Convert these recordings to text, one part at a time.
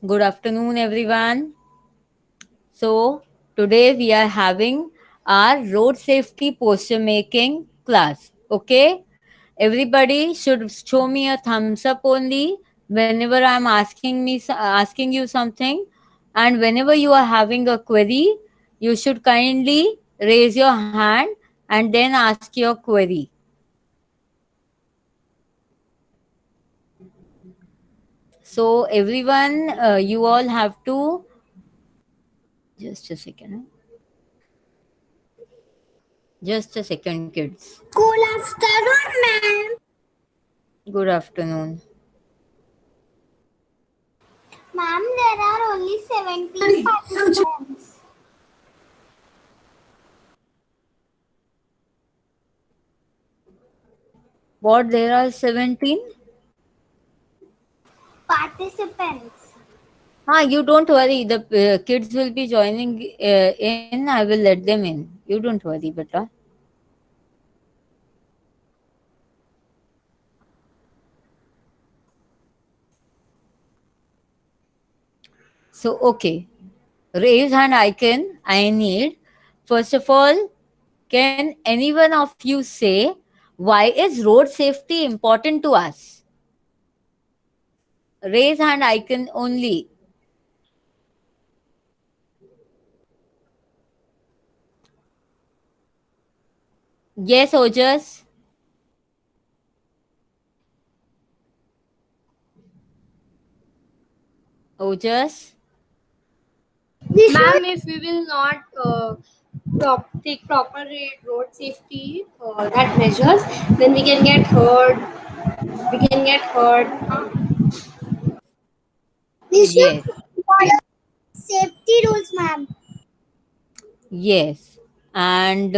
Good afternoon, everyone. So, today we are having our road safety poster making class. Okay, everybody should show me a thumbs up only whenever I'm asking you something, and whenever you are having a query, you should kindly raise your hand and then ask your query. So, everyone, you all have to just a second. Just a second, kids. Good afternoon, ma'am. Good afternoon. Ma'am, there are only 17 participants. What, there are 17? Participants. You don't worry. The kids will be joining in. I will let them in. You don't worry, beta. So, okay. Raise hand icon. I need. First of all, can any one of you say why is road safety important to us? Raise hand icon only. Yes, Ojas. Ojas. Ma'am, if we will not take proper road safety that measures, then we can get hurt. We can get hurt. We should Yes. follow safety rules, ma'am. Yes. And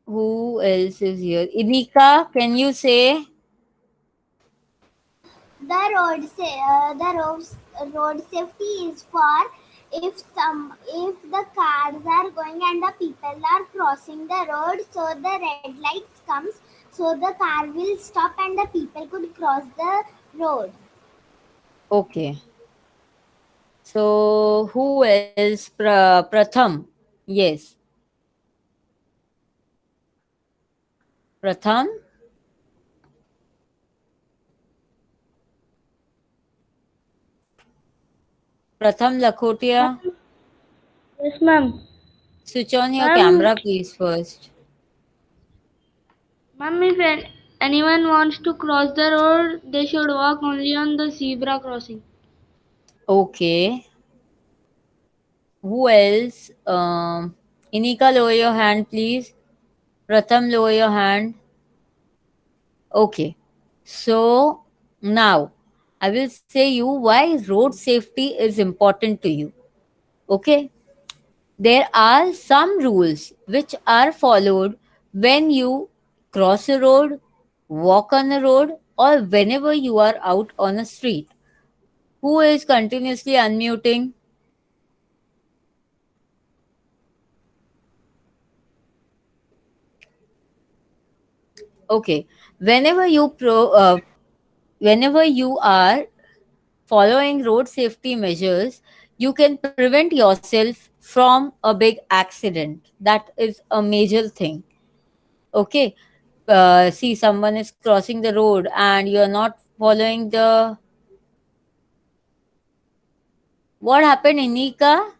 who else is here? Inika, can you say? The road safety is for if the cars are going and the people are crossing the road, so the red lights comes, so the car will stop and the people could cross the road. Okay. So who else? Pratham. Yes. Pratham. Pratham Lakhotia. Yes, ma'am. Switch on your Ma'am, camera, please, first. ma'am, if anyone wants to cross the road, they should walk only on the zebra crossing. Okay. Who else? Inika, lower your hand, please. Pratham, lower your hand. Okay. So now I will say you why road safety is important to you. Okay. There are some rules which are followed when you cross a road, walk on a road, or whenever you are out on a street. Who is continuously unmuting? Okay. Whenever you whenever you are following road safety measures, you can prevent yourself from a big accident. That is a major thing. Okay. See, someone is crossing the road and you're not following the. What happened, Inika?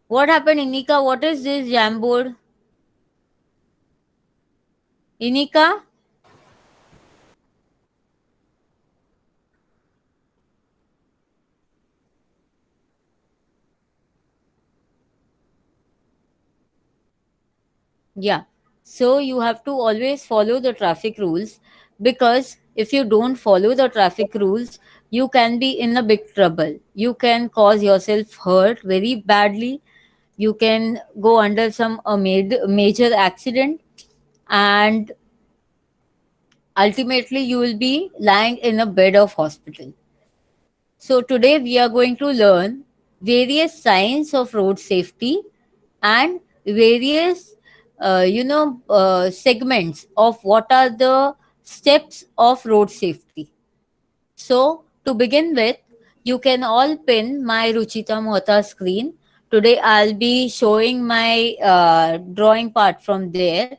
What happened, Inika? What is this Jamboard? Inika? Yeah. So you have to always follow the traffic rules, because if you don't follow the traffic rules, you can be in a big trouble. You can cause yourself hurt very badly. You can go under some major accident, and ultimately you will be lying in a bed of hospital. So today we are going to learn various signs of road safety and various segments of what are the Steps of road safety. So, to begin with, you can all pin my Ruchita Mohta screen. Today, I'll be showing my drawing part from there.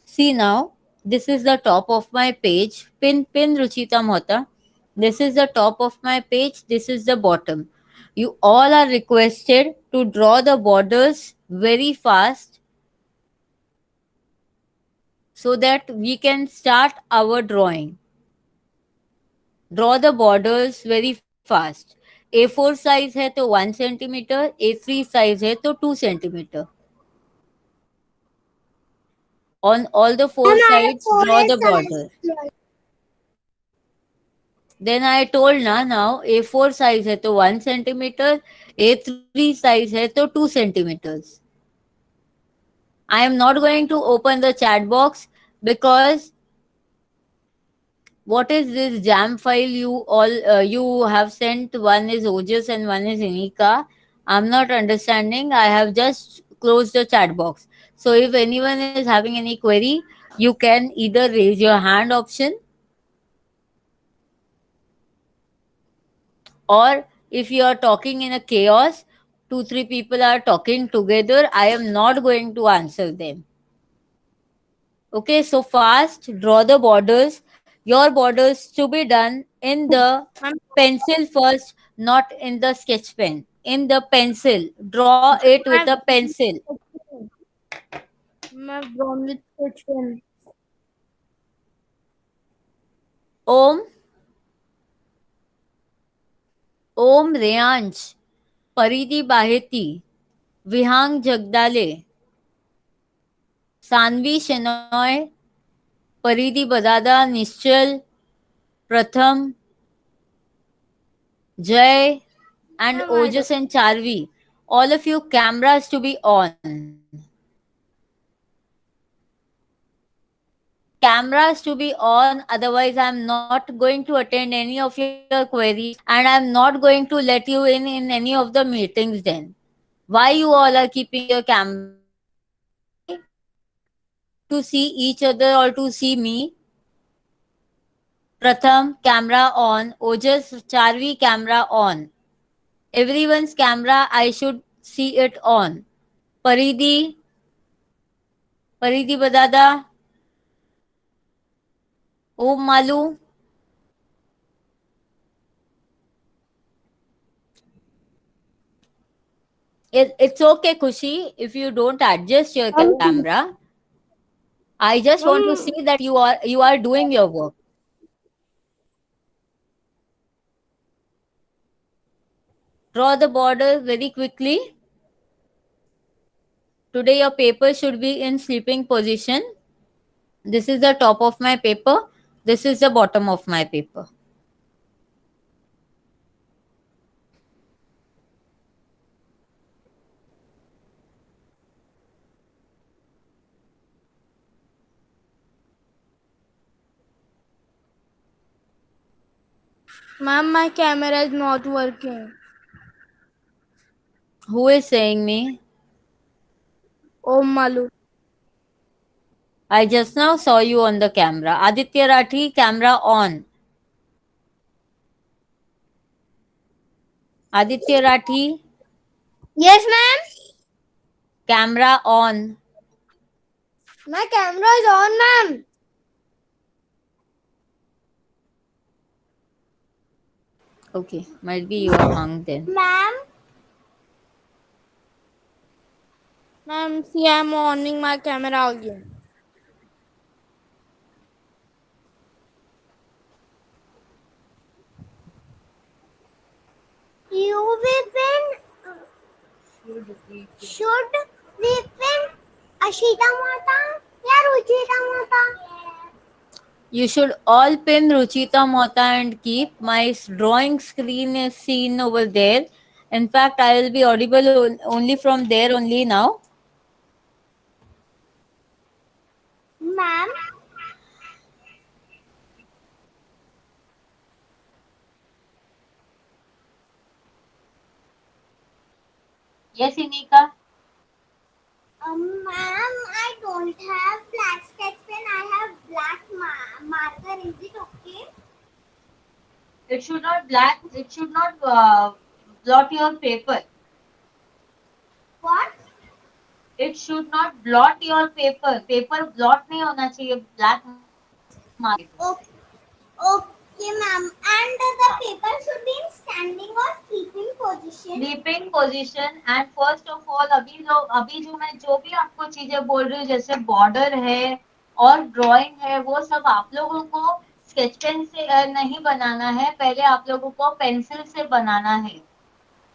See now, this is the top of my page. Pin Ruchita Mohta. This is the top of my page. This is the bottom. You all are requested to draw the borders very fast so that we can start our drawing. Draw the borders very fast. A4 size है तो 1 centimetre, A3 size है तो 2 centimetre. On all the four Ma'am, I have sides, draw 4A the size. border. Then I told na now A4 size है तो 1 centimetre, A3 size है तो 2 centimetres. I am not going to open the chat box because what is this jam file you have sent? One is Ojas and one is Inika. I'm not understanding. I have just closed the chat box. So if anyone is having any query, you can either raise your hand option, or if you are talking in a chaos, two three people are talking together, I am not going to answer them. Okay, so fast, draw the borders. Your borders to be done in the Ma'am, pencil first, not in the sketch pen. In the pencil, draw it with a I've pencil. I've drawn with sketch pen. Om, Om Reyansh, Paridi Baheti, Vihang Jagdale, Sanvi Shenoy, Paridi Badada, Nischal, Pratham, Jay, and Ma'am, I don't. Ojas and Charvi. All of you cameras to be on. Cameras to be on, otherwise I'm not going to attend any of your queries and I'm not going to let you in any of the meetings then. Why you all are keeping your cameras on? Why? To see each other or to see me? Pratham, camera on. Ojas, Charvi, camera on. Everyone's camera, I should see it on. Paridi, Paridi Badada, Om Malu. It's okay, Kushi, if you don't adjust your camera. I just want to see that you are doing your work. Draw the border very quickly. Today your paper should be in sleeping position. This is the top of my paper. This is the bottom of my paper. Ma'am, my camera is not working. Who is saying me? Oh, Malu. I just now saw you on the camera. Aditya Rathi, camera on. Aditya Rathi, Yes, ma'am. camera on. My camera is on, ma'am. Okay, might be you are hung then. Ma'am, Ma'am, see, I'm owning my camera again. you will should we pin Ashita Mata या Ruchita Mata? You should all pin Ruchita Mohta and keep. My drawing screen is seen over there. In fact, I will be audible only from there only now. Ma'am, Yes, Inika. ma'am, I don't have black sketch pen. I have black marker is it okay? It should not black. It should not blot your paper. What? It should not blot your paper. Paper blot नहीं होना चाहिए. Black mark नहीं होना चाहिए paper. Okay, okay, ma'am. And the paper should be in standing or sleeping position. Sleeping position and first of all अभी जो मैं जो भी आपको चीजें बोल रही हूँ जैसे बॉर्डर है और ड्राइंग है वो सब आप लोगों को स्केच पेन से नहीं बनाना है. पहले आप लोगों को पेंसिल से बनाना है.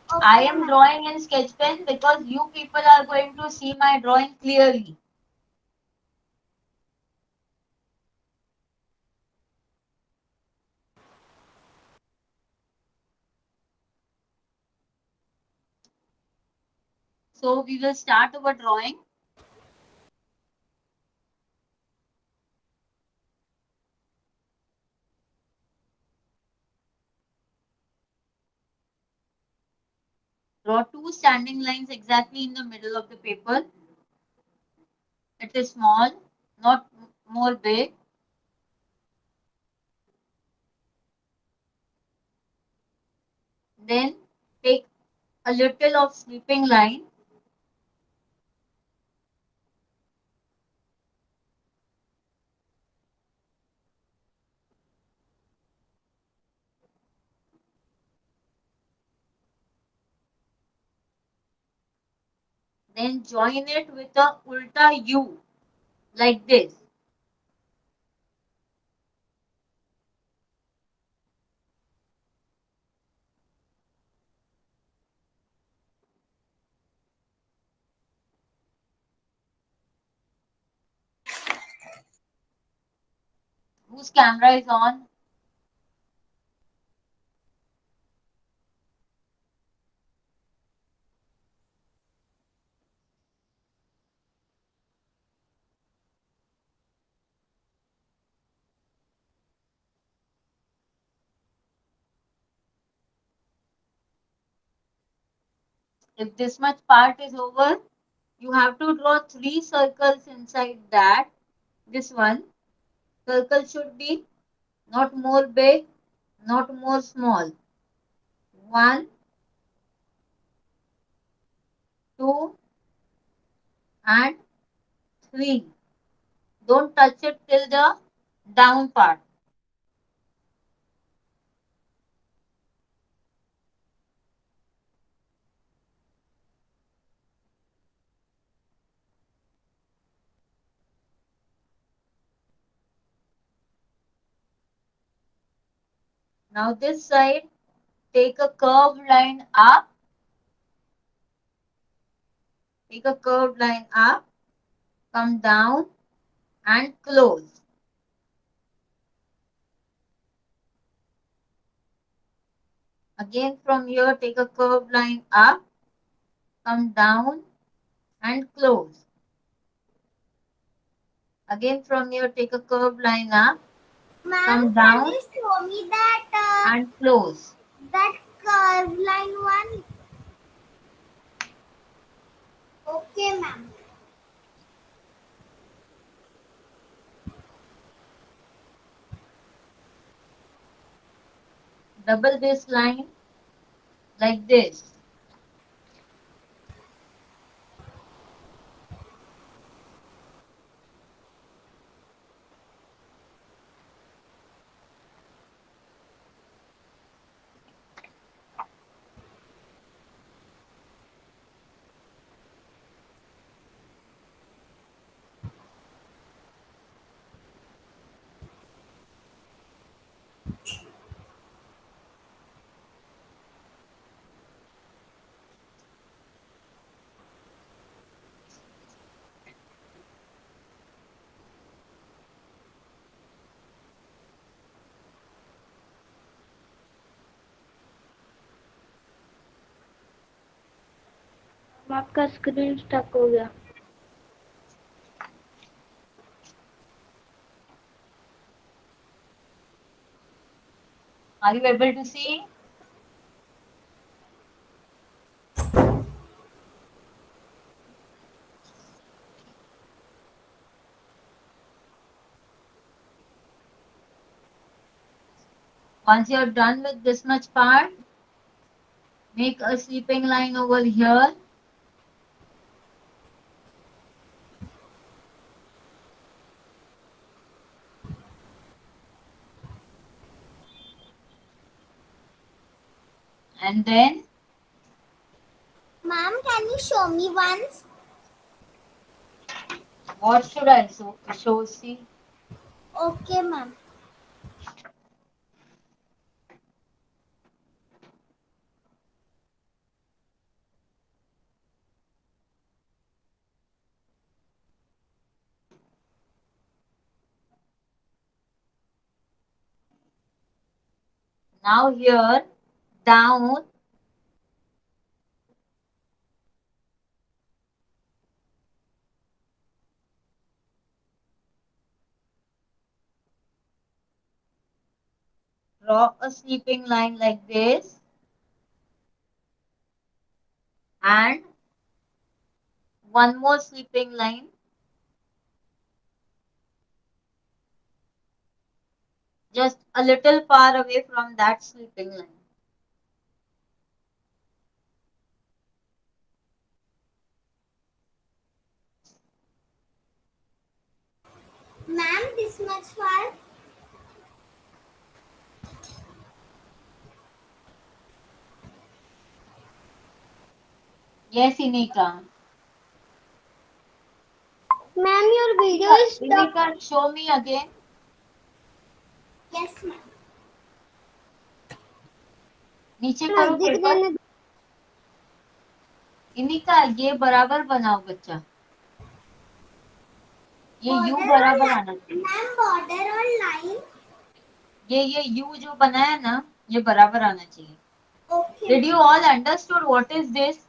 Okay, I am ma'am. drawing in sketch pen because you people are going to see my drawing clearly. So we will start our drawing. Draw two standing lines exactly in the middle of the paper. It is small, not more big. Then take a little of sleeping line. Then join it with a ulta U like this. Whose camera is on? If this much part is over, you have to draw three circles inside that. This one circle should be not more big, not more small. 1, 2, and 3. Don't touch it till the down part. Now this side, take a curved line up. Take a curved line up, come down and close. Again from here, take a curved line up, come down and close. Again from here, take a curved line up, Ma'am, come can down you show me that and close. that curved line one? Okay, ma'am. Double this line like this. आपका screen stuck हो गया. Are you able to see? Once you're done with this much part, make a sleeping line over here. And then Ma'am, can you show me once? what should I show? See? Okay, ma'am. Now here, down, draw a sleeping line like this. And one more sleeping line. Just a little far away from that sleeping line. Ma'am, this much far. Yes, Inika. Ma'am, your video is stuck. Inika, show me again. Yes, ma'am. नीचे करो paper. इनिका ये बराबर बनाओ बच्चा. ये you बराबर आना चाहिए. Ma'am, border और line. ये यू जो बनाया ना ये बराबर आना चाहिए. Okay. Did you all understood what is this?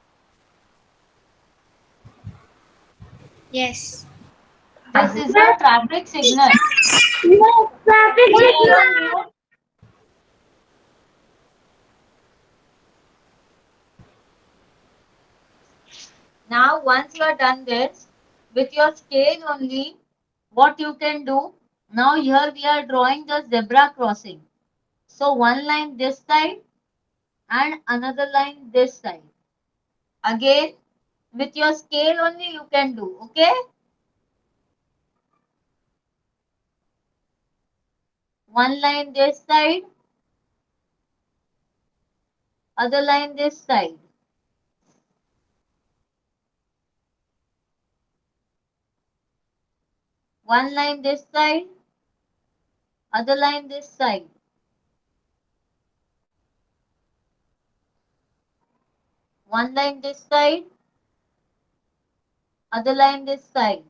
Yes. This is a traffic signal. Yes, traffic Put signal. your mute. Now once you are done this, with your scale only, what you can do, now here we are drawing the zebra crossing. So one line this side and another line this side. Again, with your scale only you can do, okay? One line this side, other line this side. One line this side, other line this side. One line this side, other line this side.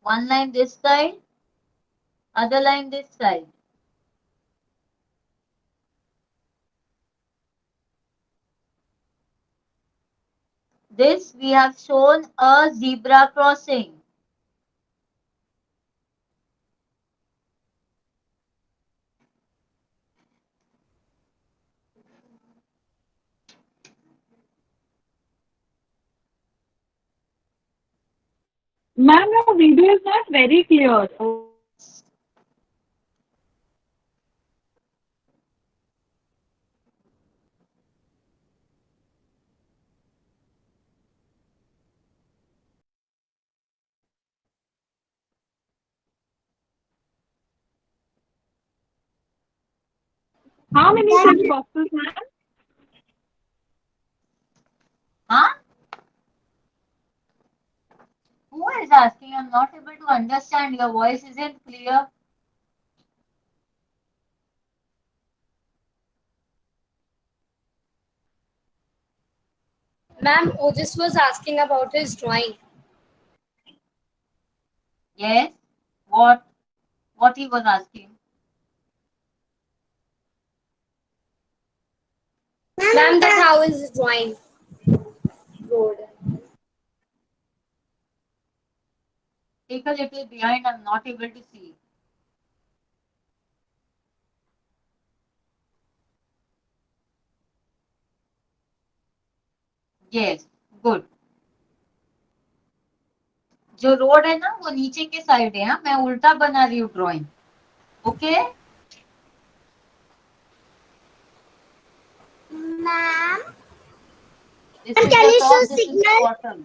One line this side, other line this side. This we have shown a zebra crossing. Ma'am, your video is not very clear. How many such boxes, ma'am? Huh? Who is asking? I'm not able to understand. Your voice isn't clear. Ma'am, Otis was asking about his drawing. Yes. What? What he was asking? Ma'am, that how is drawing road? Take a little behind. I'm not able to see. Yes. Good. जो road है ना वो नीचे के side है, मैं उल्टा बना रही हूँ drawing. Okay Ma'am, this is can the you show top, this is the signal? Bottom.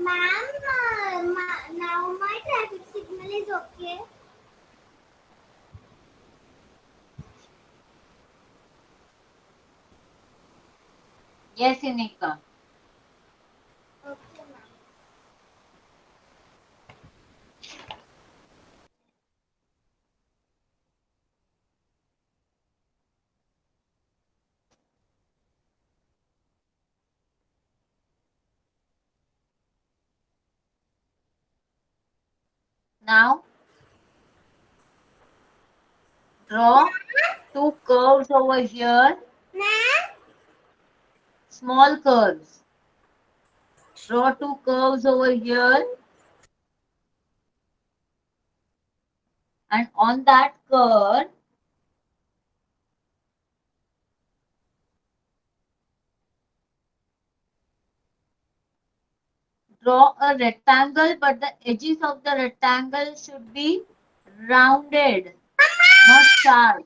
Ma'am, now my traffic signal is okay. Yes Inika. Okay, ma'am. Now draw two curves over here, Ma'am, small curves. Draw two curves over here, and on that curve draw a rectangle, but the edges of the rectangle should be rounded, not sharp.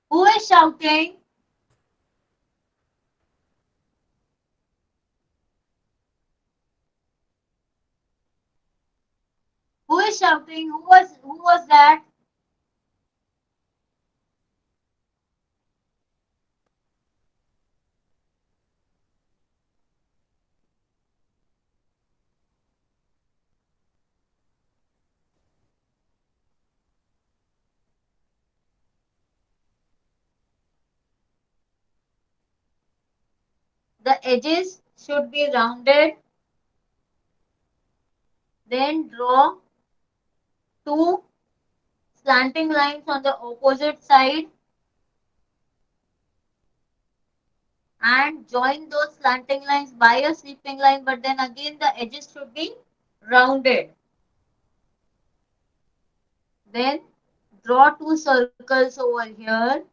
Who is shouting? Who is shouting? Who was that? The edges should be rounded. Then draw two slanting lines on the opposite side and join those slanting lines by a sweeping line, but then again the edges should be rounded. Then draw two circles over here.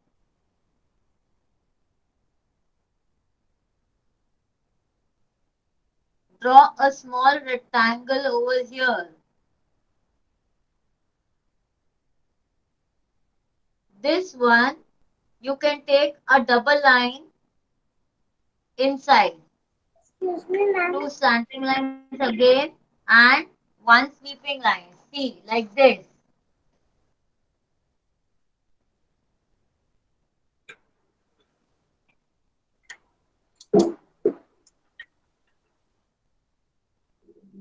Draw a small rectangle over here. This one, you can take a double line inside. excuse me, ma'am. Two slanting lines again and one sweeping line. See, like this.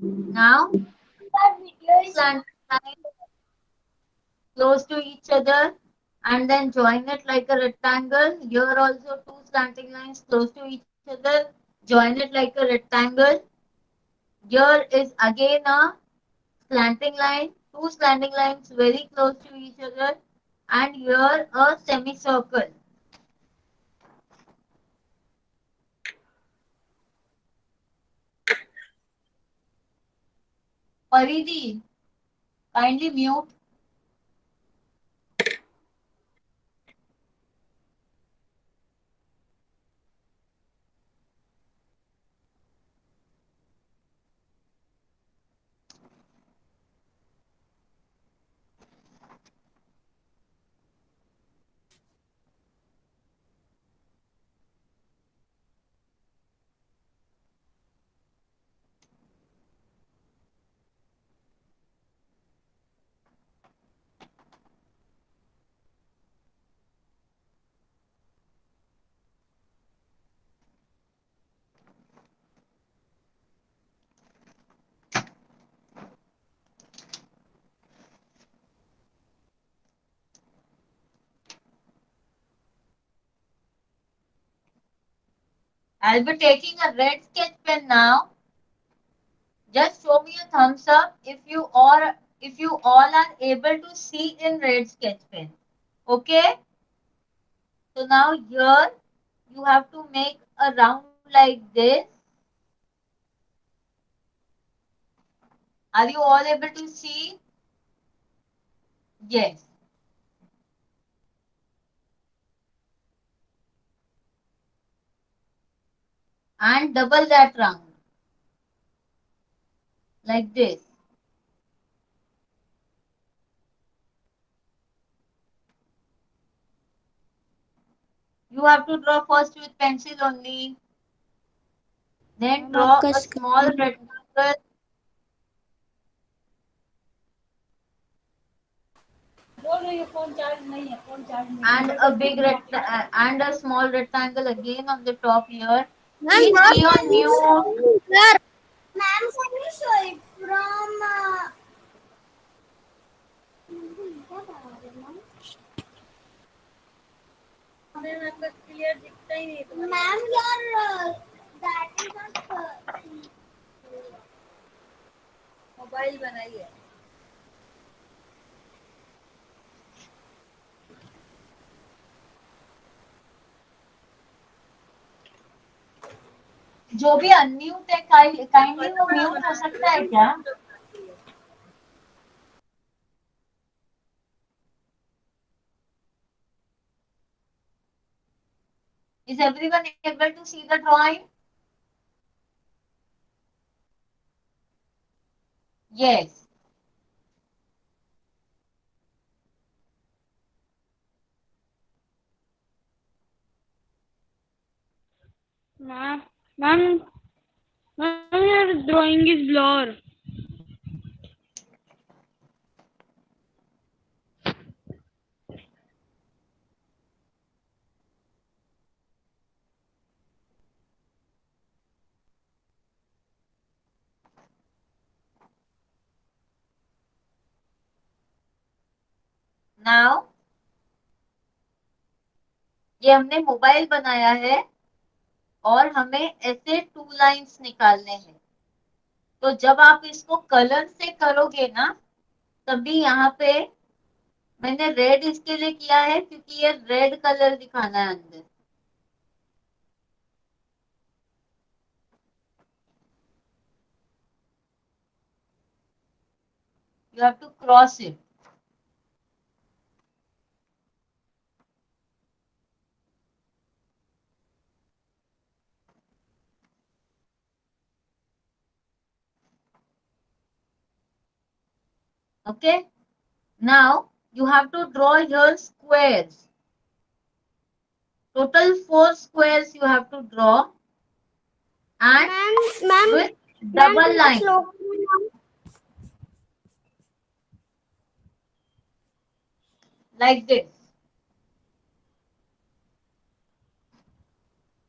Now, slanting lines close to each other and then join it like a rectangle. Here also two slanting lines close to each other. Join it like a rectangle. Here is again a slanting line, two slanting lines very close to each other, and here a semicircle. Paridhi, kindly mute. I'll be taking a red sketch pen now. Just show me a thumbs up if you all are able to see in red sketch pen. Okay? So now here you have to make a round like this. Are you all able to see? Yes. and double that round like this. You have to draw first with pencil only, then draw a small rectangle and a and a small rectangle again on the top here. Please be on mute. Ma'am, can you show it from? Ma'am, your that is not. Mobile बनाइए. जो भी unmute है kindly वो mute हो सकता है क्या? Is everyone able to see the drawing? Yes. Ma'am, ma'am, your drawing is blur. Now ये हमने मोबाइल बनाया है और हमें ऐसे 2 लाइंस निकालने हैं. तो जब आप इसको कलर से करोगे ना तभी यहाँ पे मैंने रेड इसके लिए किया है क्योंकि ये रेड कलर दिखाना है अंदर. You have to cross it. Okay. Now you have to draw your squares. Total 4 squares you have to draw and with double line. Like this.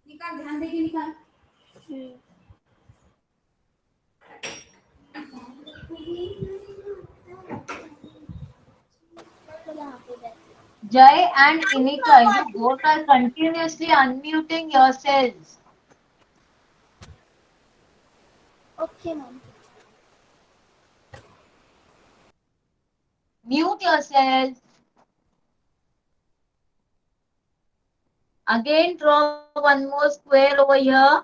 निकाल, ध्यान देके निकाल. Jay and Inika, you both are continuously unmuting yourselves. Okay, ma'am. Mute yourself. Again, draw one more square over here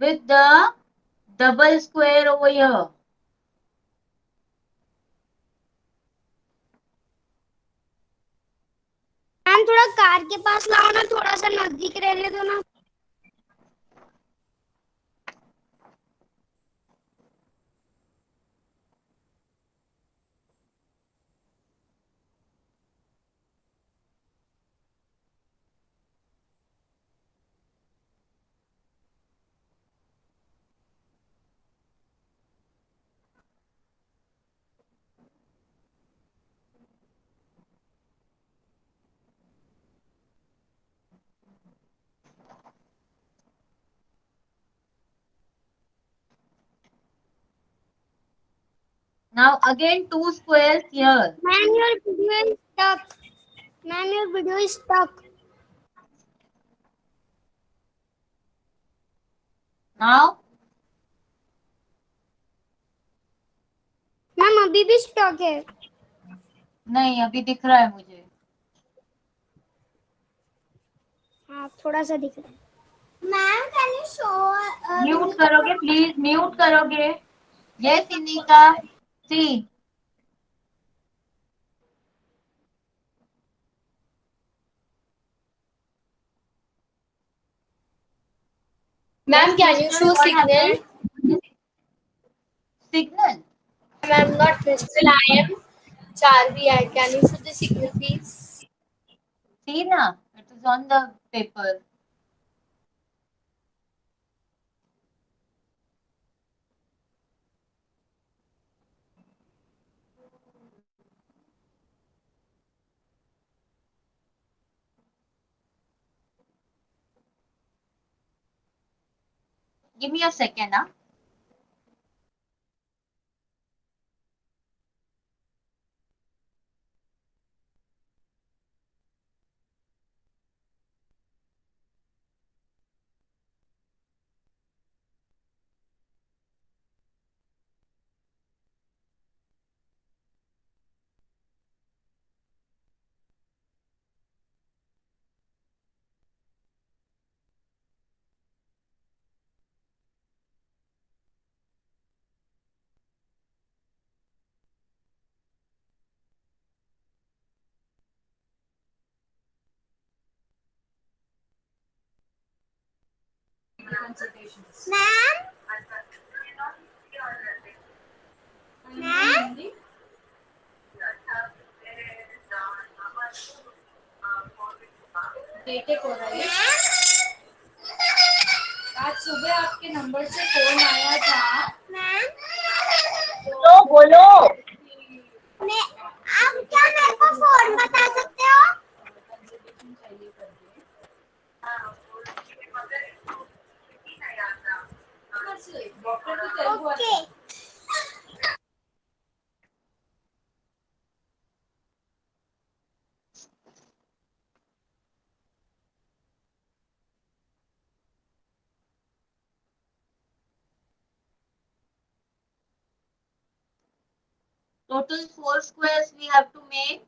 with the double square over here. Ma'am थोड़ा car के पास लाओ ना, थोड़ा सा नजदीक रहने दो ना. Now again 2 squares here. Ma'am, your video is stuck. Ma'am, your video is stuck. Now ma'am अभी भी स्टॉक है. नहीं अभी दिख रहा है मुझे. हाँ थोड़ा सा दिख रहा है. Ma'am can you show. Mute करोगे प्लीज, म्यूट करोगे. Yes Inika, see. Ma'am, can you show signal? Signal. I'm not Crystal. I am Charvi. And can you show the signal, please? See na, it is on the paper. Give me a second, huh? Ma'am? Ma'am? टेक हो रहा है। आज सुबह आपके number से phone आया था। बोलो बोलो। आप क्या मेरे को फोन बता सकते हो? Okay. Total 4 squares we have to make.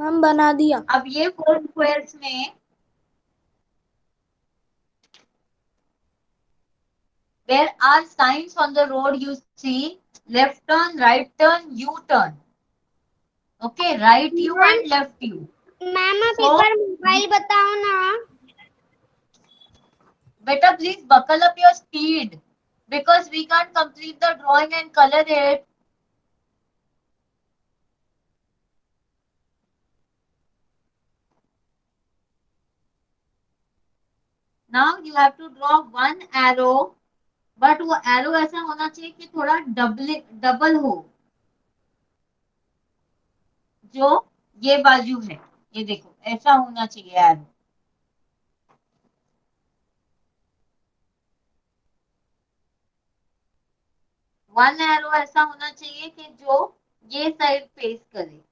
हम बना दिया। अब ये 4 squares में there are signs on the road, you see left turn, right turn, U-turn. Okay, right U and left U. Ma'am आप So, एक बार मोबाइल बताओ ना। Beta, please buckle up your speed because we can't complete the drawing and color it. Now you have to draw one arrow, but वो arrow ऐसा होना चाहिए कि थोड़ा डबल हो, जो ये बाजू है, ये देखो ऐसा होना चाहिए arrow. वन एरो ऐसा होना चाहिए कि जो ये साइड फेस करे.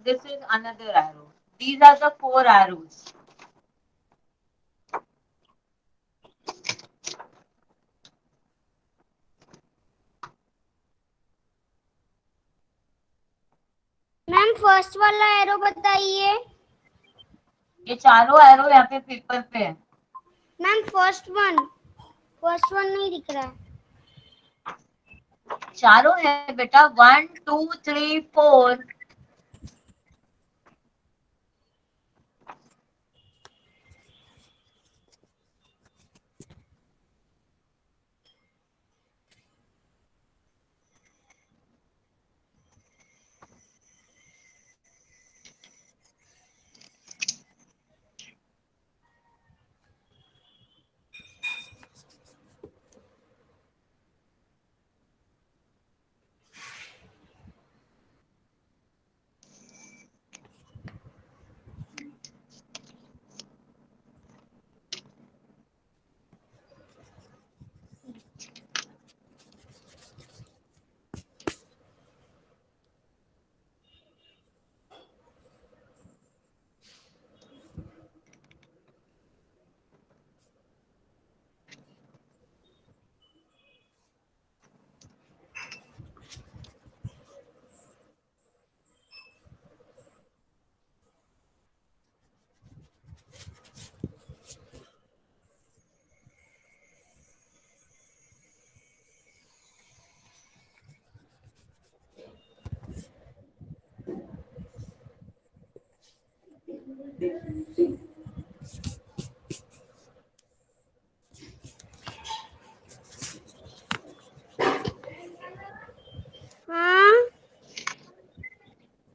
This is another arrow. These are the 4 arrows. Ma'am first वाला एरो बताइए। ये चारों एरो यहाँ पे पेपर पे है। मैम फर्स्ट वन नहीं दिख रहा है। चारों है बेटा, 1 2 3 4.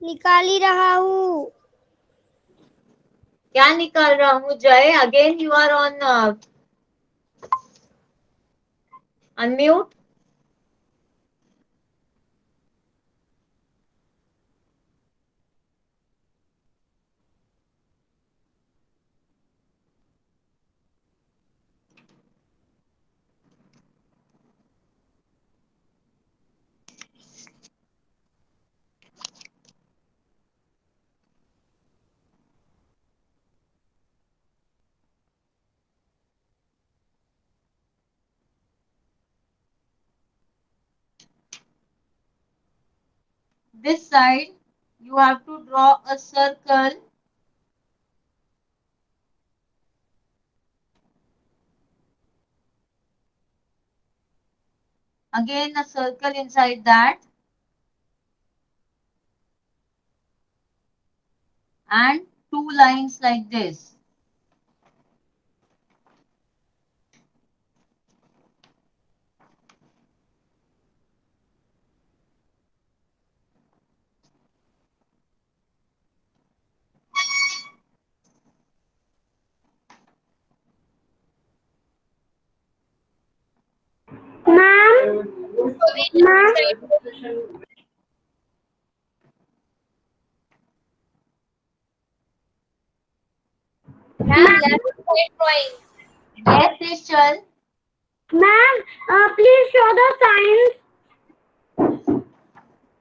निकाल ही रहा हूँ। क्या निकाल रहा हूँ Jai? Again you are on unmute. This side you have to draw a circle. Again a circle inside that. And two lines like this. Ma'am, ma'am, Ma'am, left side drawing. Yes, Nischal. ma'am, please show the signs.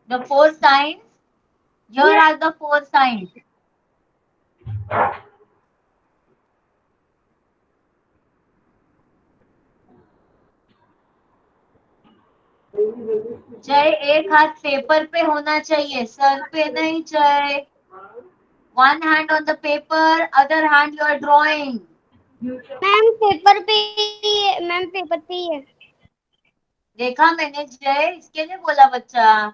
The four signs. Here are the four signs. जय एक हाथ paper पे होना चाहिए, sir पे नहीं जय. One hand on the paper, other hand you are drawing. Ma'am paper पे ही है, मैम पेपर पे ही है। देखा मैंने जय, इसके लिए बोला बच्चा.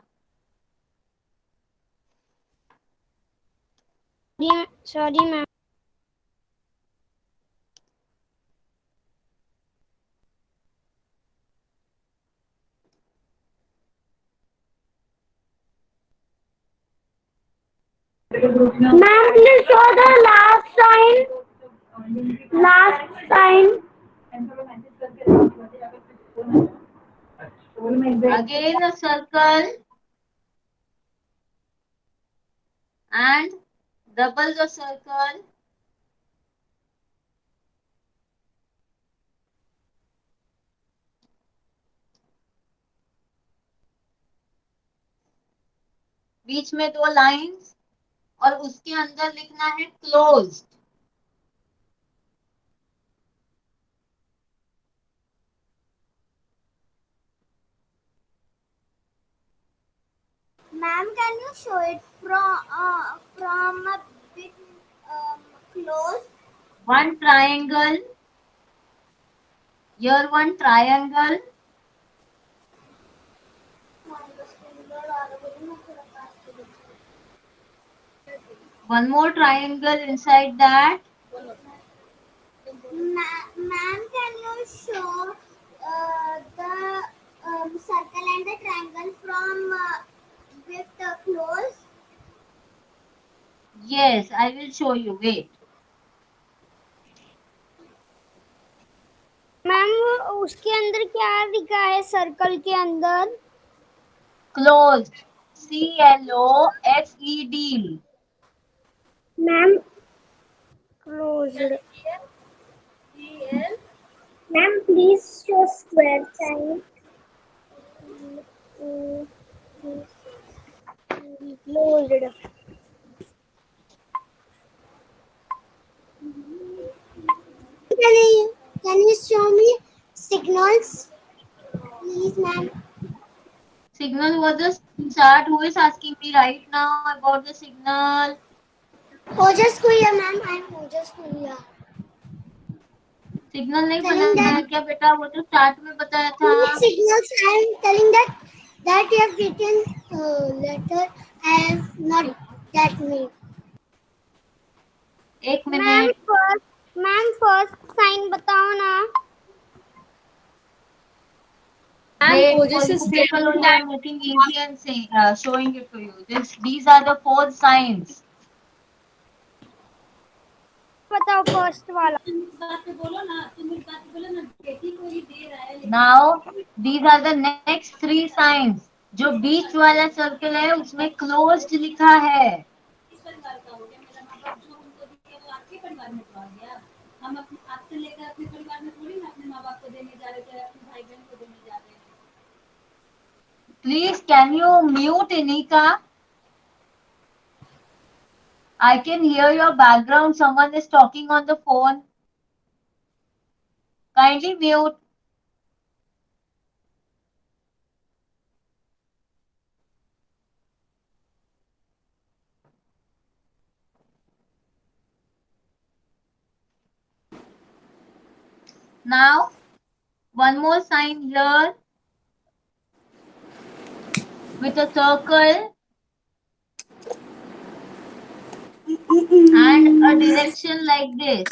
Sorry ma'am. Ma'am, please show the last sign. Last sign. Again a circle and double the circle. बीच में दो लाइंस और उसके अंदर लिखना है closed. Ma'am, can you show it from a bit close? One triangle. Here one triangle. One more triangle inside that. Ma'am, can you show the circle and the triangle from bit close? Yes, I will show you. Wait. Ma'am उसके अंदर क्या लिखा है circle के अंदर? Closed. CLOSED. Ma'am, Closed. ma'am, please show square sign. Closed. Can you show me signals, please, ma'am? Signal was the start. Who is asking me right now about the signal? ओजस कुरिया ma'am, I am ओजस कुरिया। Signal नहीं बनाना है क्या बेटा? वो तो start में बताया था. Signals, I am telling that you have written letter. I have not that mean. एक मिनट. मैम फर्स्ट साइन बताओ ना. Wait, oh, for this you is people telling only that I'm making easy and showing it to you. These are the 4 signs. बताओ first वाला. Now, these are the next 3 signs. जो बीच वाला circle है उसमें closed लिखा है. Please, can you mute Inika? I can hear your background. Someone is talking on the phone. Kindly mute. Now, one more sign here with a circle and a direction like this.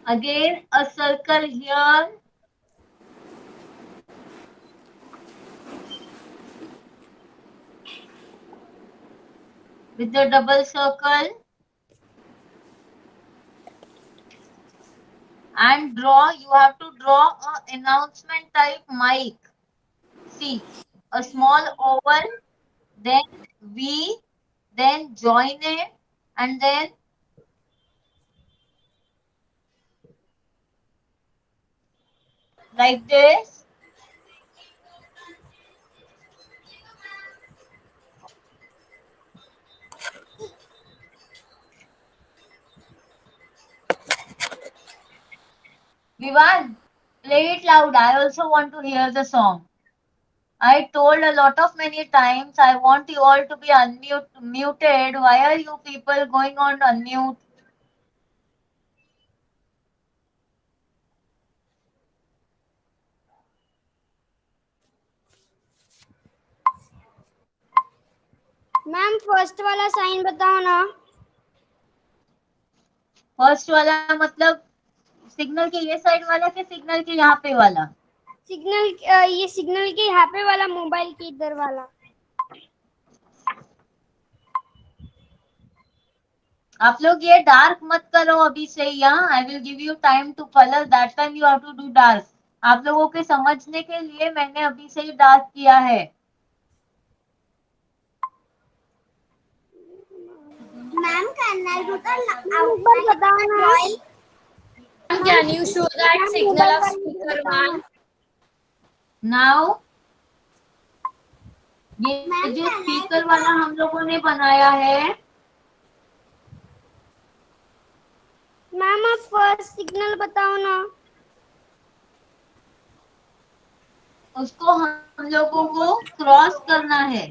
Again, a circle here. With the double circle. And draw, you have to draw a announcement type mic. See, a small oval, then V, then join it, and then like this. Vivan, play it loud. I also want to hear the song. I told a lot of many times I want you all to be muted. Why are you people going on unmute? Ma'am first वाला sign बताओ ना. First वाला मतलब signal के ये side वाला कि signal के यहाँ पे वाला? सिग्नल ये सिग्नल के यहाँ पे वाला, मोबाइल के इधर वाला. आप लोग ये डार्क मत करो अभी से ही. I will give you time to colour, that time you have to do dark. आप लोगों के समझने के लिए मैंने अभी से ही डार्क किया है. मैम कर्नल ऊपर बताओ ना. can you show that signal of speaker 1? Now ये जो स्पीकर वाला हम लोगों ने बनाया है, मैम आप फर्स्ट सिग्नल बताओ ना. उसको हम लोगों को क्रॉस करना है.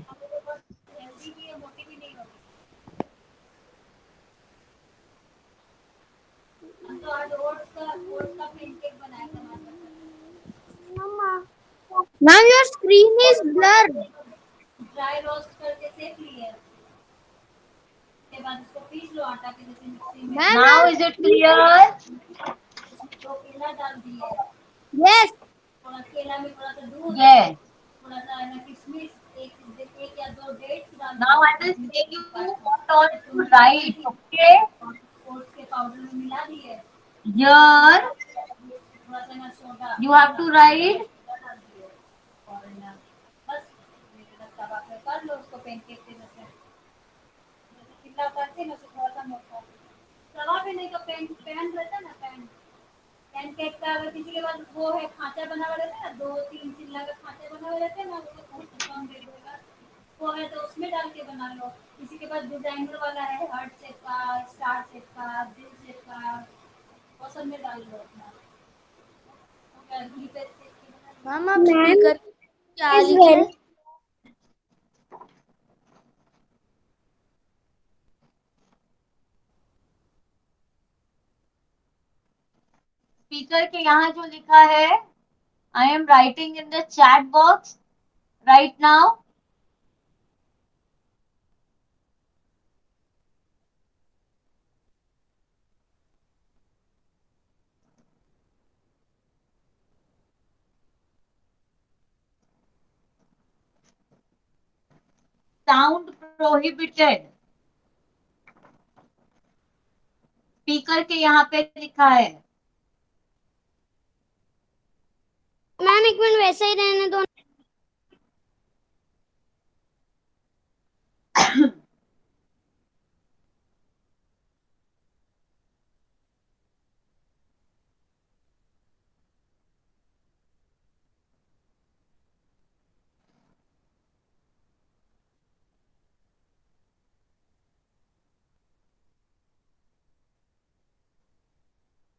Ma'am your screen is blurred. Dry roast करके सेक लिए, उसके बाद उसको पीस लो आटा के जैसे मिक्सी में. Now is it clear? दो केला डाल दिए, यस. थोड़ा केला में थोड़ा सा दूध, यस. थोड़ा सा है ना किशमिश, एक या दो डेट्स डाल. Now I will say you what all to write. Okay, oats के पाउडर में मिला दिए. हियर थोड़ा सा ना soda you have to write डाल दिए और ना बस तवा पे कर लो उसको पैनकेक के जैसे चिल्ला करते ना, थोड़ा सा मोटा तवा पे नहीं तो पैन रहता ना, पैनकेक का. अगर किसी के पास वो है खांचा बना हुआ रहता है ना, 2-3 चिल्ला का खांचा बना हुआ रहता है ना, वो कम दे देगा. वो है तो उसमें डाल के बना लो. किसी के पास डिजाइनर वाला है, हार्ट शेप का, स्टार शेप का, दिल शेप का, वो सब में डाल लो अपना. मैम स्पीकर क्या लिखा है? स्पीकर के यहाँ जो लिखा है, I am writing in the chat box right now. Sound prohibited. Speaker के यहाँ पे लिखा है। मैम एक मिनट वैसे ही रहने दो।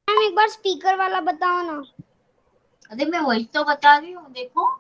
मैम एक बार स्पीकर वाला बताओ ना। अरे मैं वही तो बता रही हूँ, देखो।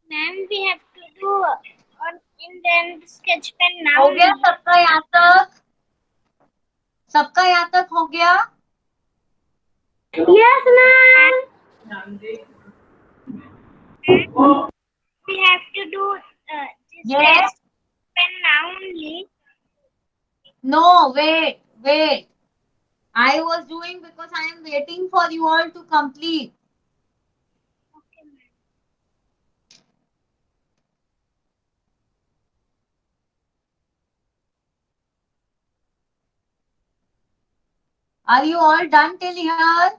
Ma'am we have to do on in then sketch pen now. हो गया सबका यहाँ तक? सबका यहाँ तक हो गया? Yes ma'am. We have to do this Yes. sketch pen now only. No, wait. I was doing because I am waiting for you all to complete. Okay ma'am. Are you all done till here?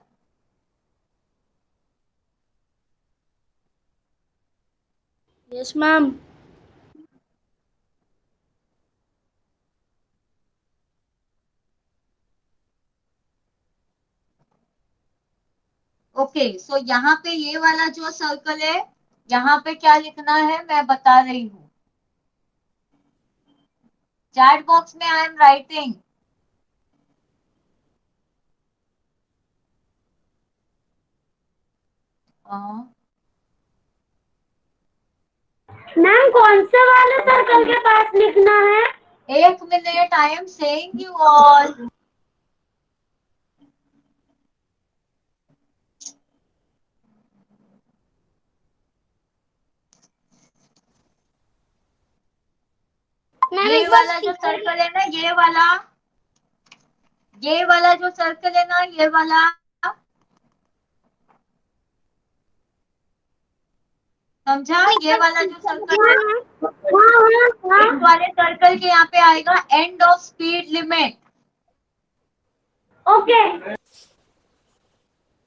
Yes ma'am. Okay, so यहाँ पे ये वाला जो circle है, यहाँ पे क्या लिखना है मैं बता रही हूँ। चैट बॉक्स में आई एम राइटिंग। मैम कौन से वाले सर्कल के पास लिखना है? एक minute, I am saying you all. Ma'am ये एक बार वाला जो सर्कल है ना, ये वाला जो सर्कल है ना, ये वाला, समझा? ये वाला जो सर्कल है, इस वाले सर्कल के यहाँ पे आएगा end of speed limit. Okay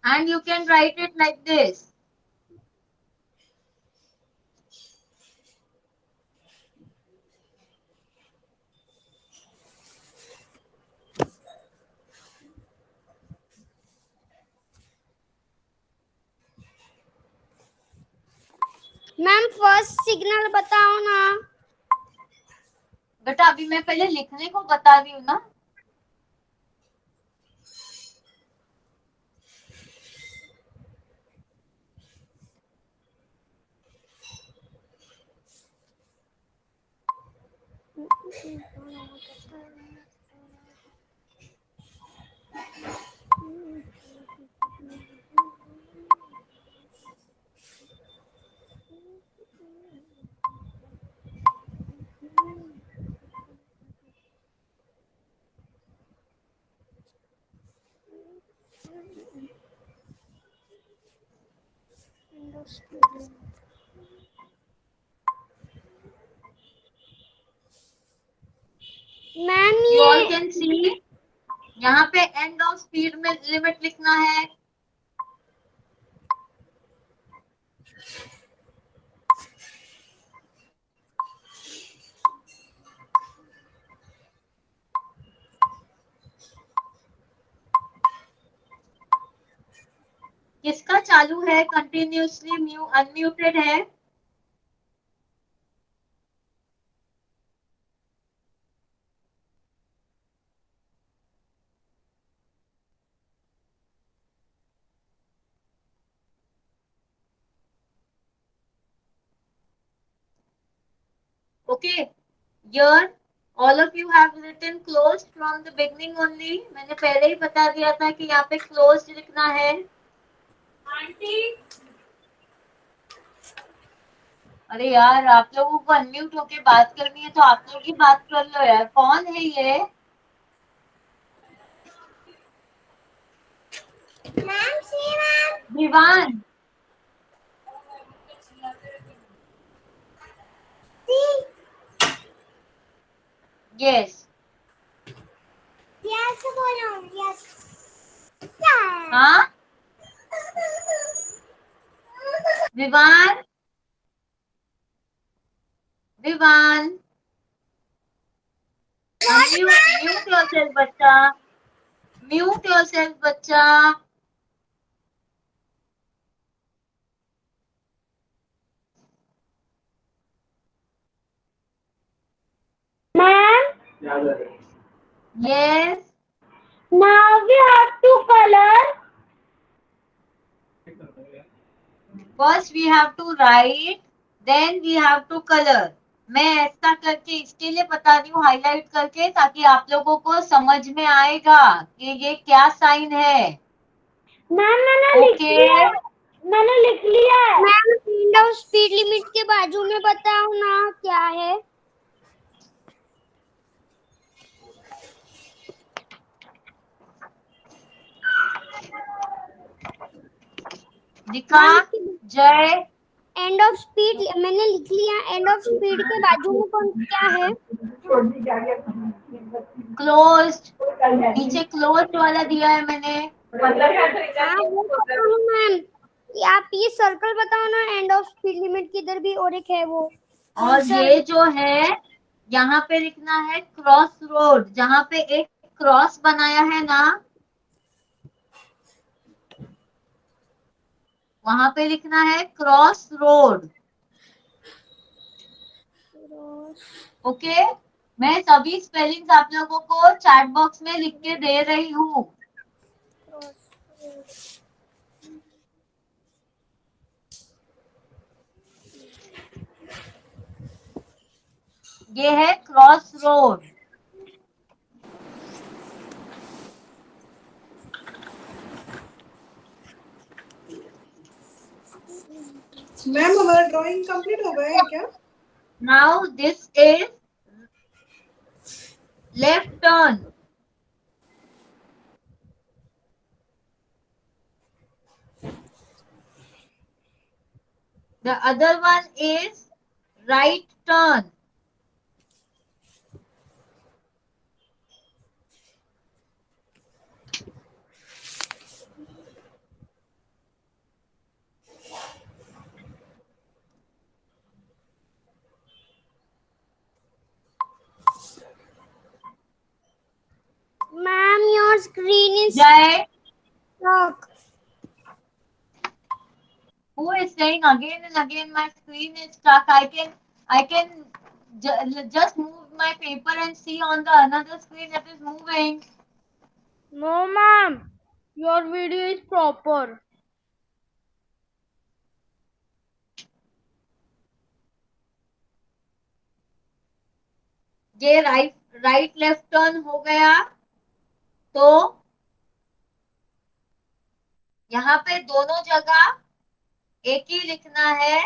and you can write it like this. Ma'am first signal बताओ ना। बेटा अभी मैं पहले लिखने को बता रही हूँ ना। मैम You all ये can see, यहाँ पे एंड ऑफ स्पीड में लिमिट लिखना है। किसका चालू है? कंटिन्यूसली अनम्यूटेड है। Okay, here all of you have written closed from the beginning only. मैंने पहले ही बता दिया था कि यहाँ पे closed लिखना है। अरे यार, आप लोगों को अनम्यूट होके बात करनी है तो आप लोग ही बात कर लो यार। कौन है ये? Ma'am see ma'am Vivaan. Yes. Yes बोलो यस हाँ विवान, विवान, म्यूट योरसेल्फ बच्चा, म्यूट योरसेल्फ बच्चा। Ma'am yes, now we have to color first we have to write, then we have to colour. मैं ऐसा करके इसके लिए बता रही हूँ, हाईलाइट करके, ताकि आप लोगों को समझ में आएगा कि ये क्या साइन है। मैम मैंने लिख ओके, लिया है। मैंने लिख लिया है। Ma'am end of speed limit के बाजू में बताओ ना क्या है। दिखा जय। एंड ऑफ स्पीड मैंने लिख लिया। एंड ऑफ स्पीड के बाजू में कौन क्या है? क्लोज्ड, नीचे क्लोज्ड वाला दिया है मैंने। हाँ वो पता हूँ मैम। आप ये सर्कल बताओ ना एंड ऑफ स्पीड लिमिट की इधर भी और एक है वो। और ये जो है यहाँ पे लिखना है क्रॉस रोड, जहाँ पे एक क्रॉस बनाया है ना, वहां पे लिखना है क्रॉस रोड। ओके, मैं सभी स्पेलिंग्स आप लोगों को चैट बॉक्स में लिख के दे रही हूँ। ये है क्रॉस रोड। मैम हमारा ड्राइंग कंप्लीट हो गया है क्या? Now this is left turn, the other one is right turn। Ma'am your screen is जय, stuck. who is saying again and again my screen is stuck? I can just move my paper and see on the another screen that is moving. No, ma'am. Your video is proper. ये right left turn हो गया, तो यहाँ पे दोनों जगह एक ही लिखना है,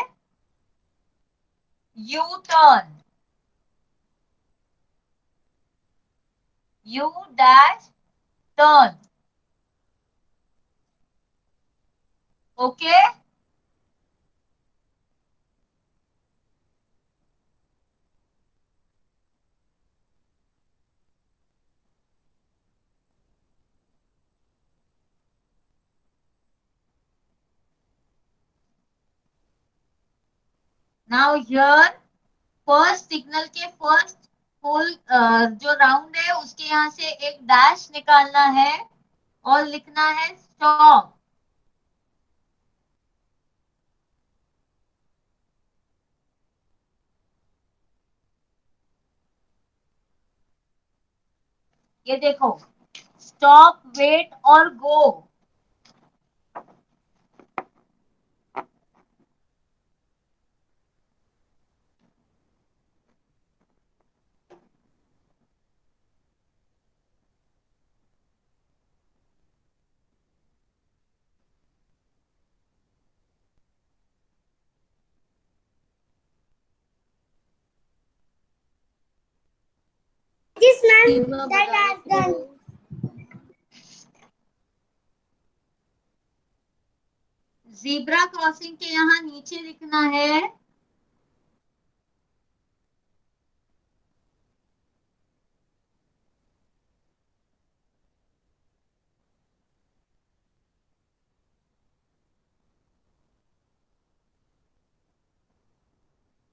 U turn, you dash turn. Okay, now here first signal के फर्स्ट होल जो राउंड है उसके यहाँ से एक डैश निकालना है और लिखना है स्टॉप। ये देखो, स्टॉप, वेट और गो। Yes, ma'am. That has done. Zebra crossing के यहाँ नीचे लिखना है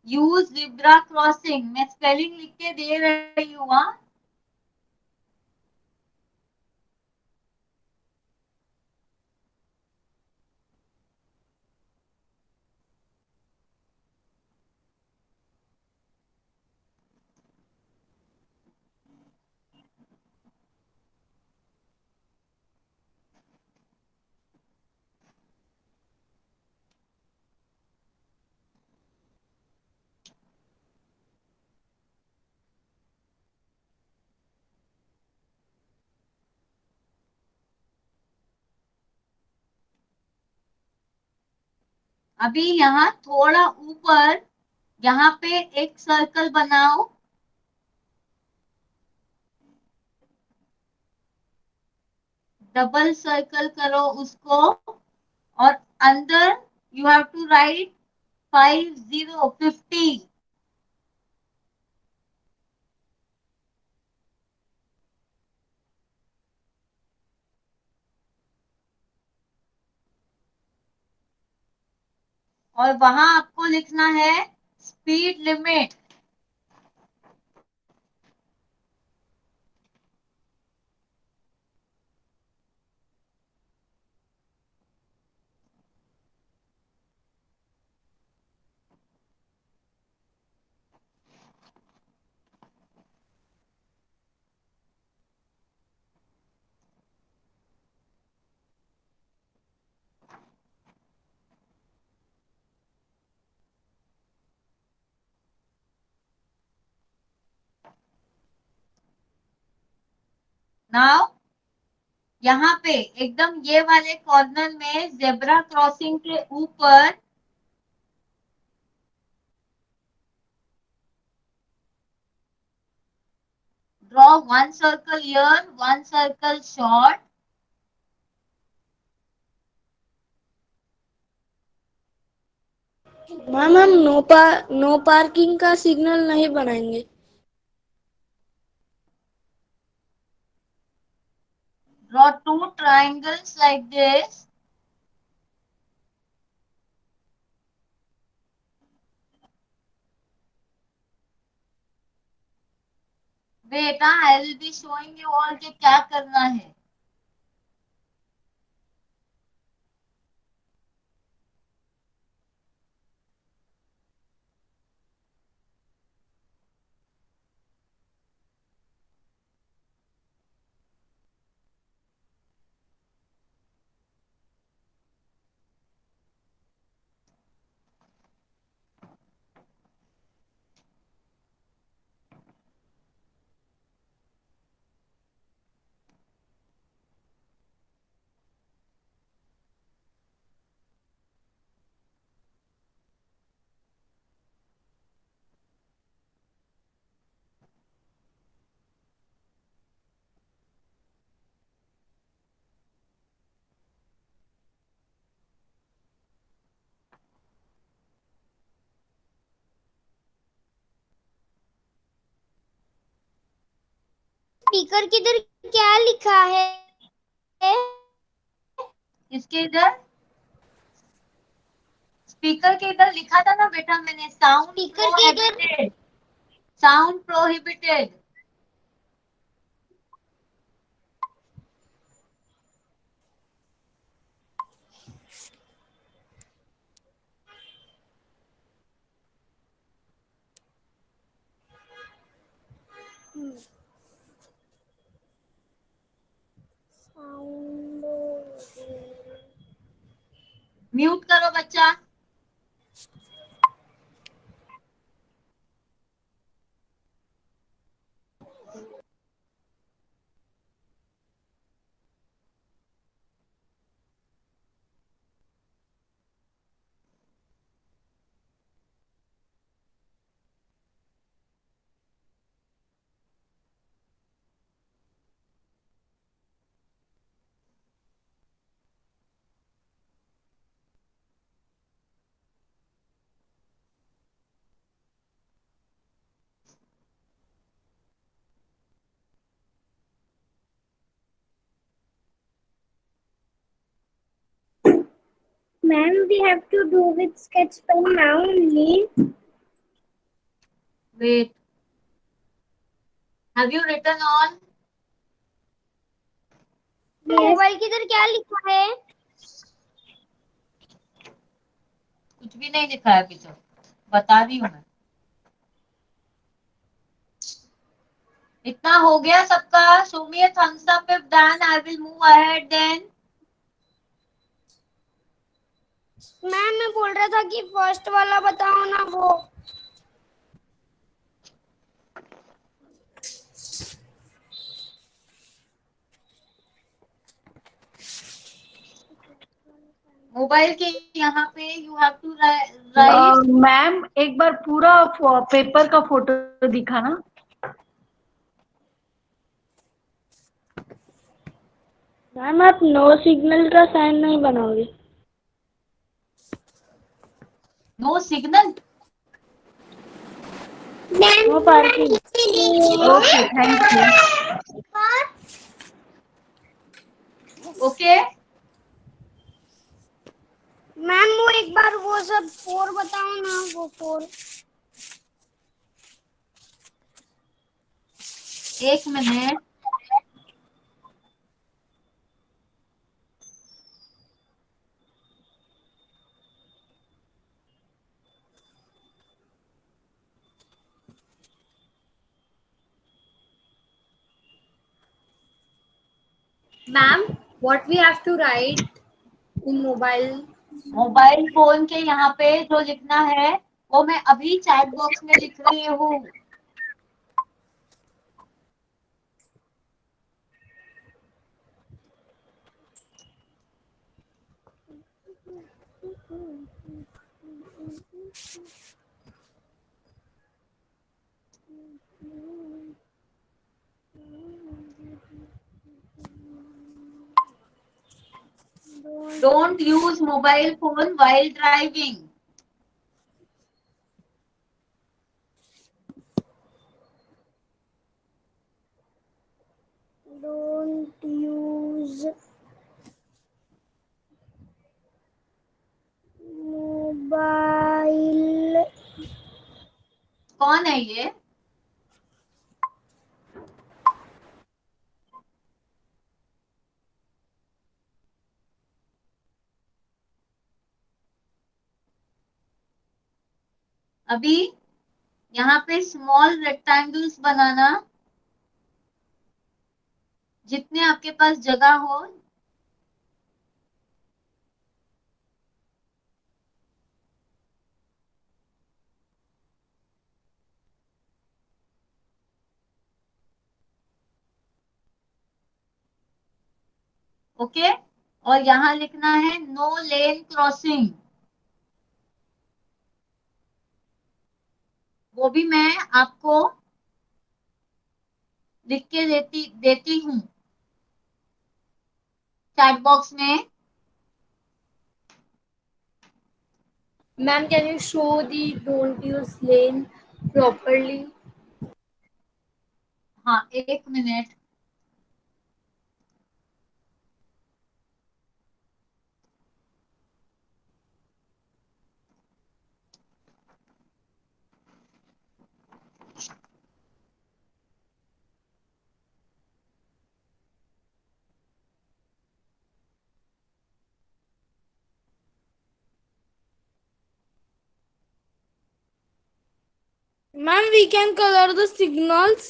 यूज जीब्रा क्रॉसिंग। मैं स्पेलिंग लिख के दे रही हूँ। अभी यहाँ थोड़ा ऊपर यहाँ पे एक सर्कल बनाओ। डबल सर्कल करो उसको और अंदर यू हैव टू राइट 50 और वहां आपको लिखना है स्पीड लिमिट। नाउ यहाँ पे एकदम ये वाले कॉर्नर में जेब्रा क्रॉसिंग के ऊपर draw one circle here, one circle short. Ma'am हम नो पार्किंग का सिग्नल नहीं बनाएंगे। Draw two triangles like this. बेटा I will be showing you all कि क्या करना है। स्पीकर की इधर क्या लिखा है? इसके इधर स्पीकर के इधर लिखा था ना बेटा मैंने, साउंड Speaker के इधर? Prohibited, sound prohibited. म्यूट करो बच्चा। Ma'am, we have to do with sketch pen now only. Wait, have you written all? Mobile के इधर क्या लिखा है? कुछ भी नहीं लिखा है अभी तो, बता रही हूँ मैं। इतना हो गया सबका? Show me a thumbs up if done, I will move ahead then. Ma'am मैं बोल रहा था कि फर्स्ट वाला बताओ ना वो। मोबाइल के यहाँ पे you have to write. Ma'am एक बार पूरा पेपर का फोटो दिखाना। मैम आप नो सिग्नल का साइन नहीं बनाओगे? No signal? No parking. Okay thank you. Okay ma'am वो एक बार वो सब 4 बताओ ना, वो 4। एक मिनट। Ma'am, what we have to write in mobile? Mobile phone के यहाँ पे जो लिखना है वो मैं अभी चैट बॉक्स में लिख रही हूँ। Don't use mobile phone while driving. Don't use mobile. कौन है ये? अभी यहाँ पे स्मॉल रेक्टेंगल्स बनाना, जितने आपके पास जगह हो। ओके और यहाँ लिखना है नो लेन क्रॉसिंग। वो भी मैं आपको लिख के देती हूँ चैट बॉक्स में। Ma'am, can you show the don't use lane properly? हाँ एक मिनट। Ma'am, we can color the signals.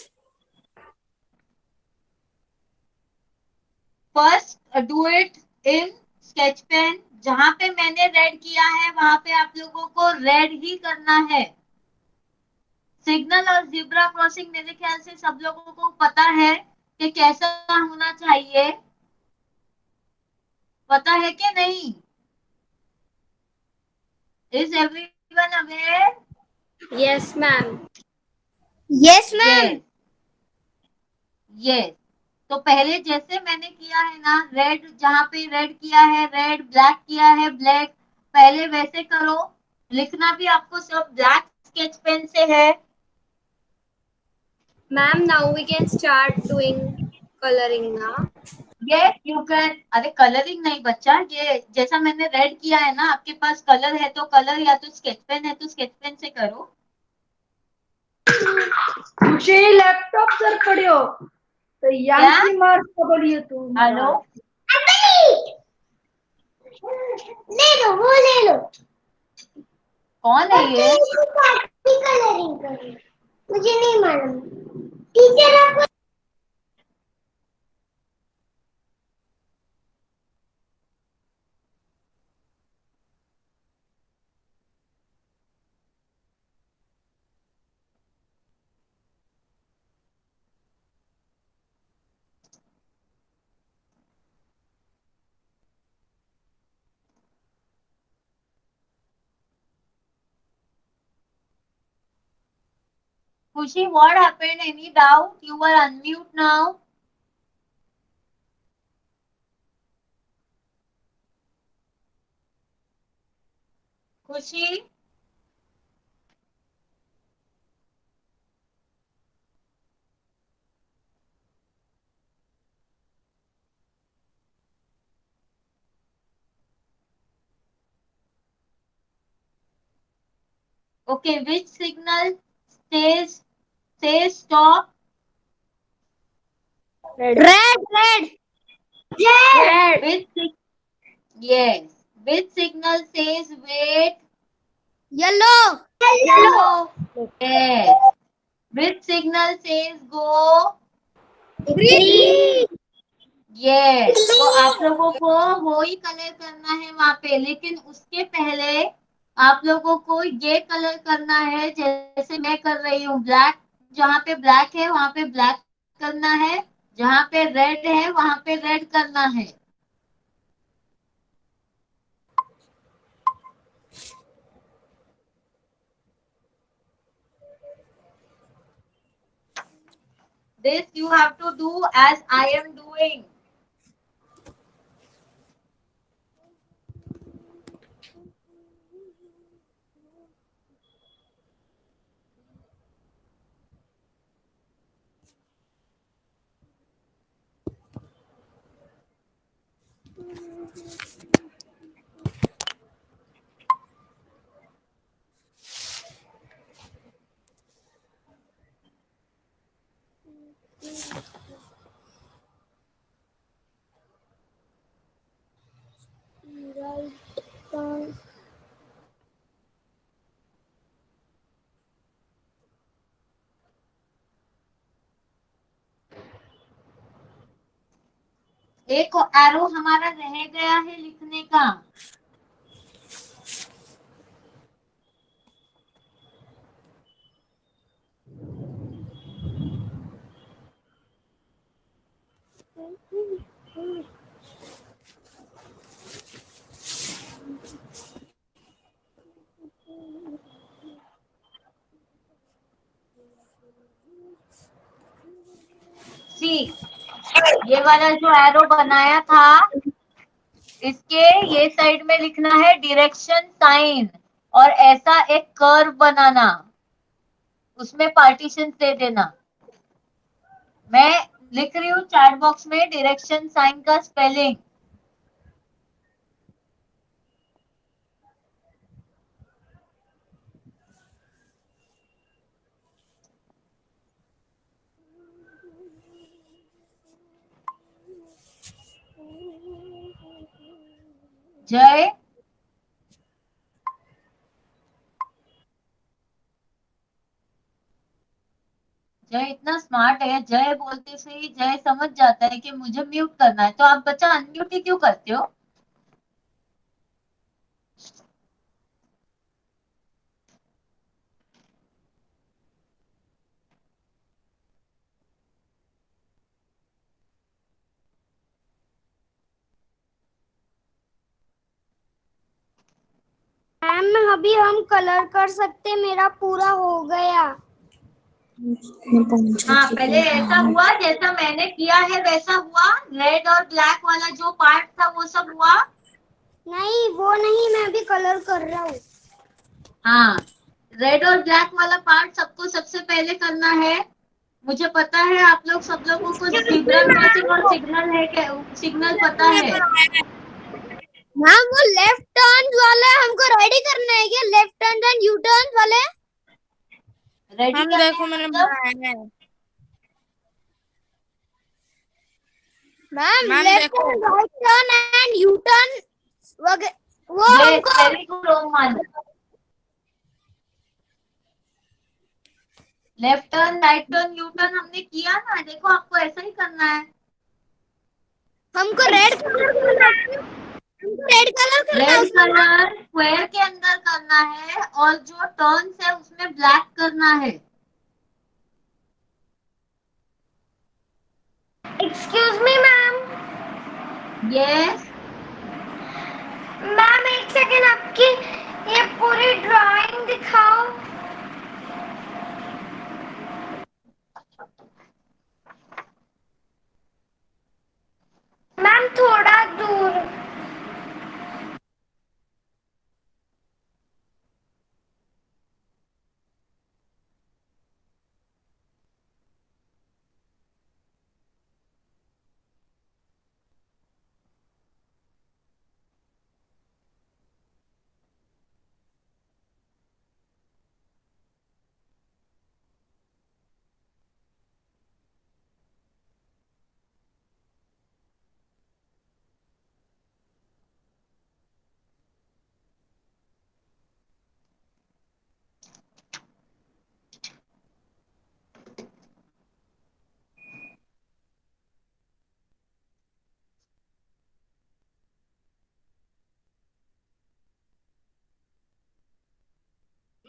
First do it in sketch pen. जहां पे मैंने रेड किया है वहां पे आप लोगों को रेड ही करना है. सिग्नल और ज़ेब्रा क्रॉसिंग मेरे ख्याल से सब लोगों को पता है कि कैसा होना चाहिए. पता है कि नहीं? Is everyone aware? Yes, ma'am. Yes, ma'am. Yes yes. तो पहले जैसे मैंने किया है ना, रेड जहां पे रेड किया है रेड, ब्लैक किया है ब्लैक, पहले वैसे करो. लिखना भी आपको सब ब्लैक स्केच पेन से है. Ma'am, now we can start doing coloring now. ये यू कैन. अरे कलरिंग नहीं बच्चा, ये जैसा मैंने रेड किया है ना, आपके पास कलर है तो कलर, या तो स्केच पेन है तो स्केच पेन से करो. मुझे लैपटॉप सर पड़े हो तो यांकी मार बोलिए तुम. हेलो. ले लो, वो ले लो. कौन है ये? कलरिंग करो. मुझे नहीं मालूम. टीचर आपको. खुशी, what happened? Any doubt? You are unmute now. खुशी. Okay, which signal says stop? Red. Red. Which yes. Which signal says wait? Yellow. Yellow. Yes. Which signal says go? Green. Yes. तो आप लोगों को वो ही colour करना है वहां पे, लेकिन उसके पहले आप लोगों को ये कलर करना है जैसे मैं कर रही हूँ. ब्लैक, जहाँ पे ब्लैक है वहां पे ब्लैक करना है, जहाँ पे रेड है वहां पे रेड करना है. This you have to do as I am doing. एक एरो हमारा रह गया है लिखने का. सी, ये वाला जो एरो बनाया था इसके ये साइड में लिखना है डायरेक्शन साइन, और ऐसा एक कर्व बनाना, उसमें पार्टीशन दे देना. मैं लिख रही हूँ चैट बॉक्स में डायरेक्शन साइन का स्पेलिंग. जय, स्मार्ट है, जय बोलते से ही जय समझ जाता है कि मुझे म्यूट करना है, तो आप बच्चा अनम्यूट ही क्यों करते हो? मैम अभी हम कलर कर सकते, मेरा पूरा हो गया। हाँ, पहले ऐसा हुआ जैसा मैंने किया है वैसा हुआ, रेड और ब्लैक वाला जो पार्ट था वो सब हुआ। नहीं वो नहीं, मैं अभी कलर कर रहा हूँ। हाँ, रेड और ब्लैक वाला पार्ट सबको सबसे पहले करना है। मुझे पता है आप लोग सब लोगों को ज़ेब्रा क्रॉसिंग और सिग्नल है, सिग्नल पता है। मैम वो लेफ्ट टर्न वाला हमको रेडी करना है क्या? Left turn and U turn वाले रेडी मैम करने देखो हैं मैंने मतलब? बनाया है। मैम मैम लेफ्ट देखो turn, right turn and U turn वो हमको very good Roman. Left turn, right turn, U turn हमने किया ना, देखो आपको ऐसा ही करना है। हमको रेड कलर करना है। हमको रेड कलर करना है रेड उसमें। कलर स्क्वायर के अंदर करना है और जो टर्न्स है उसमें ब्लैक करना है। Excuse me ma'am. Yes, ma'am एक सेकेंड, आपकी ये पूरी ड्राइंग दिखाओ। मैम थोड़ा दूर।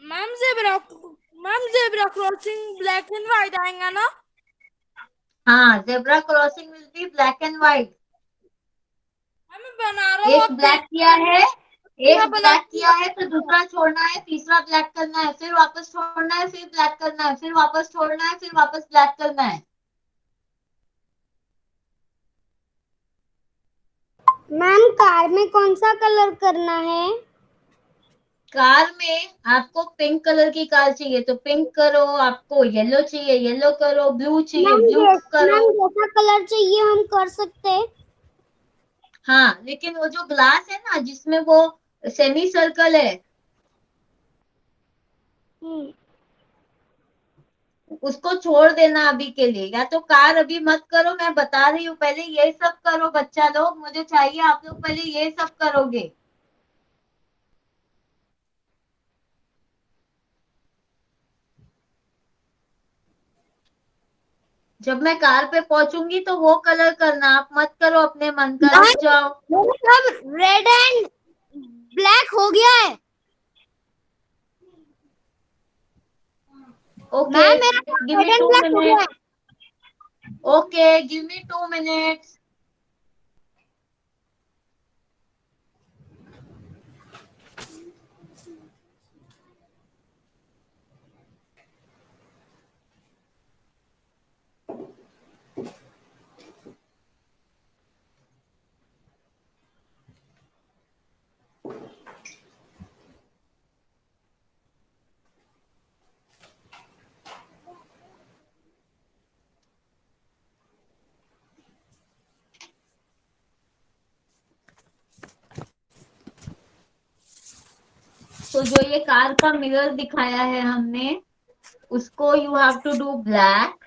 Ma'am zebra crossing black and white आएगा ना? हाँ, zebra crossing will be black and white. मैं बना रहा हूँ, एक आप ब्लैक देख किया है, एक बना ब्लैक किया है तो दूसरा छोड़ना है, तीसरा ब्लैक करना है, फिर वापस छोड़ना है, फिर ब्लैक करना है, फिर वापस छोड़ना है, फिर वापस ब्लैक करना है। मैम कार में कौन सा कलर करना है? कार में आपको पिंक कलर की कार चाहिए तो पिंक करो, आपको येलो चाहिए येलो करो, ब्लू चाहिए ब्लू करो। मैम जैसा कलर चाहिए हम कर सकते हैं। हाँ, लेकिन वो जो ग्लास है ना जिसमें वो सेमी सर्कल है उसको छोड़ देना अभी के लिए, या तो कार अभी मत करो, मैं बता रही हूँ, पहले ये सब करो बच्चा लोग, मुझे चाहिए आप लोग पहले ये सब करोगे। जब मैं कार पे पहुंचूंगी तो वो कलर करना, आप मत करो अपने मन का, रुक जाओ। सब रेड एंड ब्लैक हो गया है। ओके, मैम मेरा give me red and 2 black हो गया मिनट। है। Okay, give me 2 minutes. तो जो ये कार का मिरर दिखाया है हमने, उसको you have to do black.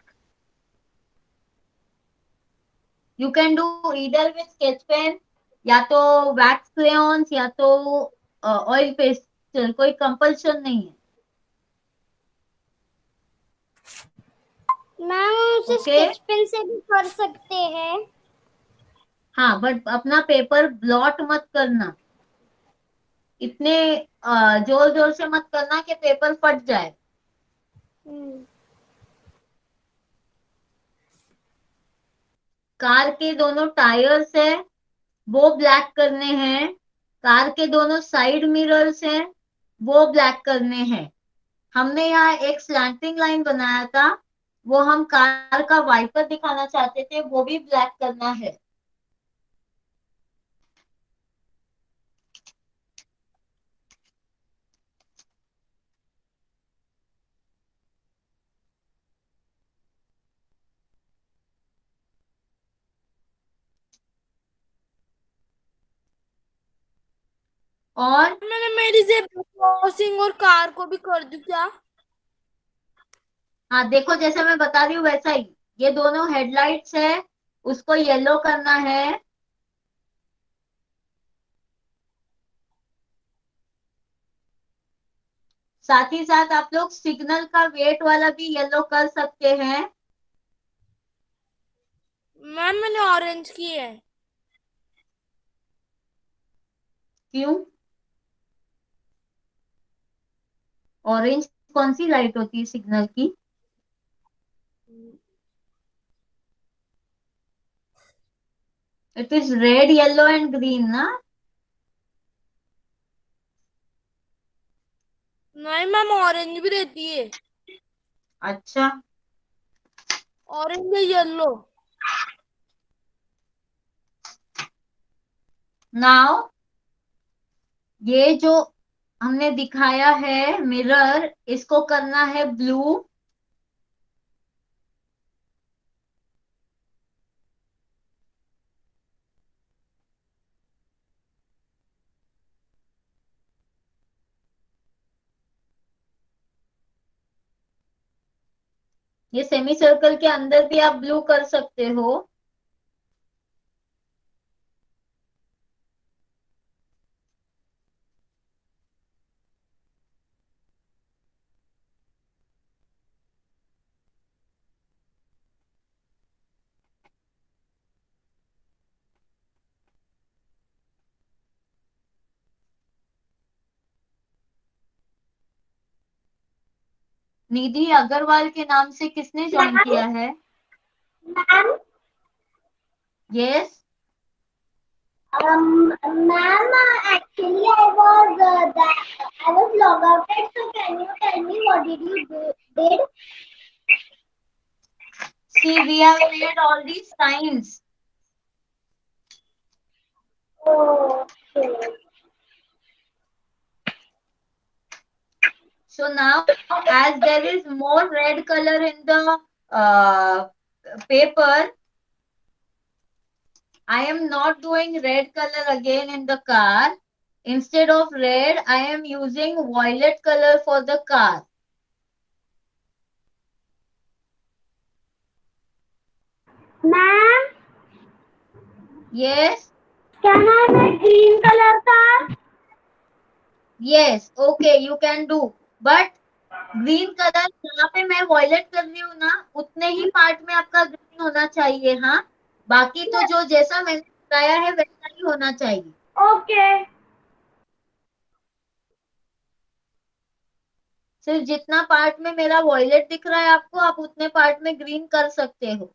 You can do either with sketch pen या तो वैक्स क्रेयॉन्स या तो ऑयल पेस्टल, कोई कंपल्शन नहीं है। मैम उसे ओके स्केच पेन से भी कर सकते हैं। हाँ, बट अपना पेपर ब्लॉट मत करना, इतने जोर जोर से मत करना कि पेपर फट जाए। कार के दोनों टायर्स है वो ब्लैक करने हैं, कार के दोनों साइड मिरर्स हैं वो ब्लैक करने हैं। हमने यहाँ एक स्लैंटिंग लाइन बनाया था, वो हम कार का वाइपर दिखाना चाहते थे, वो भी ब्लैक करना है। और मैंने मेरी जेब्रा क्रॉसिंग और कार को भी कर दूं क्या? हाँ देखो, जैसे मैं बता रही हूँ वैसा ही, ये दोनों हेडलाइट्स है उसको येलो करना है। साथ ही साथ आप लोग सिग्नल का वेट वाला भी येलो कर सकते हैं। मैम मैंने ऑरेंज की है। क्यों? ऑरेंज कौन सी लाइट होती है सिग्नल की? It is red, yellow and green ना। नहीं मैम, ऑरेंज भी रहती है। अच्छा, ऑरेंज या येलो। नाउ ये जो हमने दिखाया है मिरर, इसको करना है ब्लू। ये सेमी सर्कल के अंदर भी आप ब्लू कर सकते हो। निधि अग्रवाल के नाम से किसने ज्वाइन किया है? Ma'am yes. ma'am, actually I was log outed, so can you tell me what did you did? See, we have made all these signs. Okay. So now, as there is more red color in the paper, I am not doing red color again in the car. Instead of red, I am using violet color for the car. Ma'am, Yes, can I make green color car? yes, okay, you can do. But green colour जहाँ पे मैं violet कर रही हूँ ना, उतने ही part में आपका ग्रीन होना चाहिए। हाँ, बाकी तो जो जैसा मैंने बताया है वैसा ही होना चाहिए। Okay. सिर्फ जितना पार्ट में मेरा वॉयलेट दिख रहा है आपको, आप उतने पार्ट में ग्रीन कर सकते हो।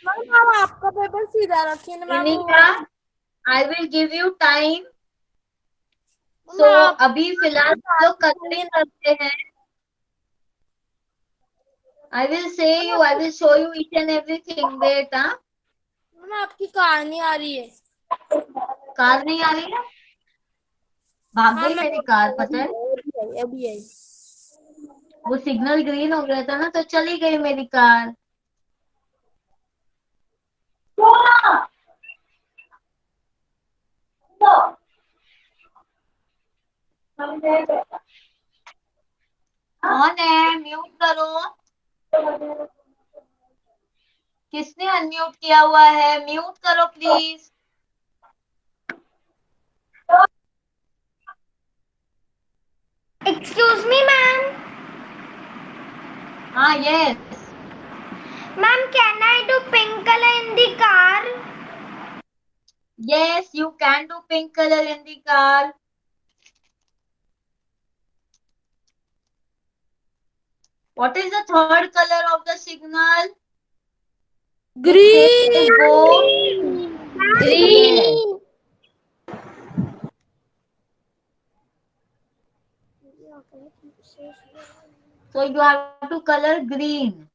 मैम आप आपका पेपर सीधा रखिए ना ma'am. Inika, I will give you time. So आप अभी फिलहाल हम लोग कलरिंग करते हैं। I will say you, I will show you each and everything. Wait. हाँ, मैम आपकी कार नहीं आ रही है। कार नहीं आ रही है? भाग हाँ गई मैम, मेरी कार, पता है। अभी आई। वो सिग्नल ग्रीन हो गया था ना, तो चली गई मेरी कार। कौन है? म्यूट करो। किसने अनम्यूट किया हुआ है? म्यूट करो प्लीज। Excuse me, ma'am. हाँ, yes. Ma'am, can I do pink color in the car? Yes, you can do pink color in the car. What is the third color of the signal? It says Green. go. Yes. So you have to color green.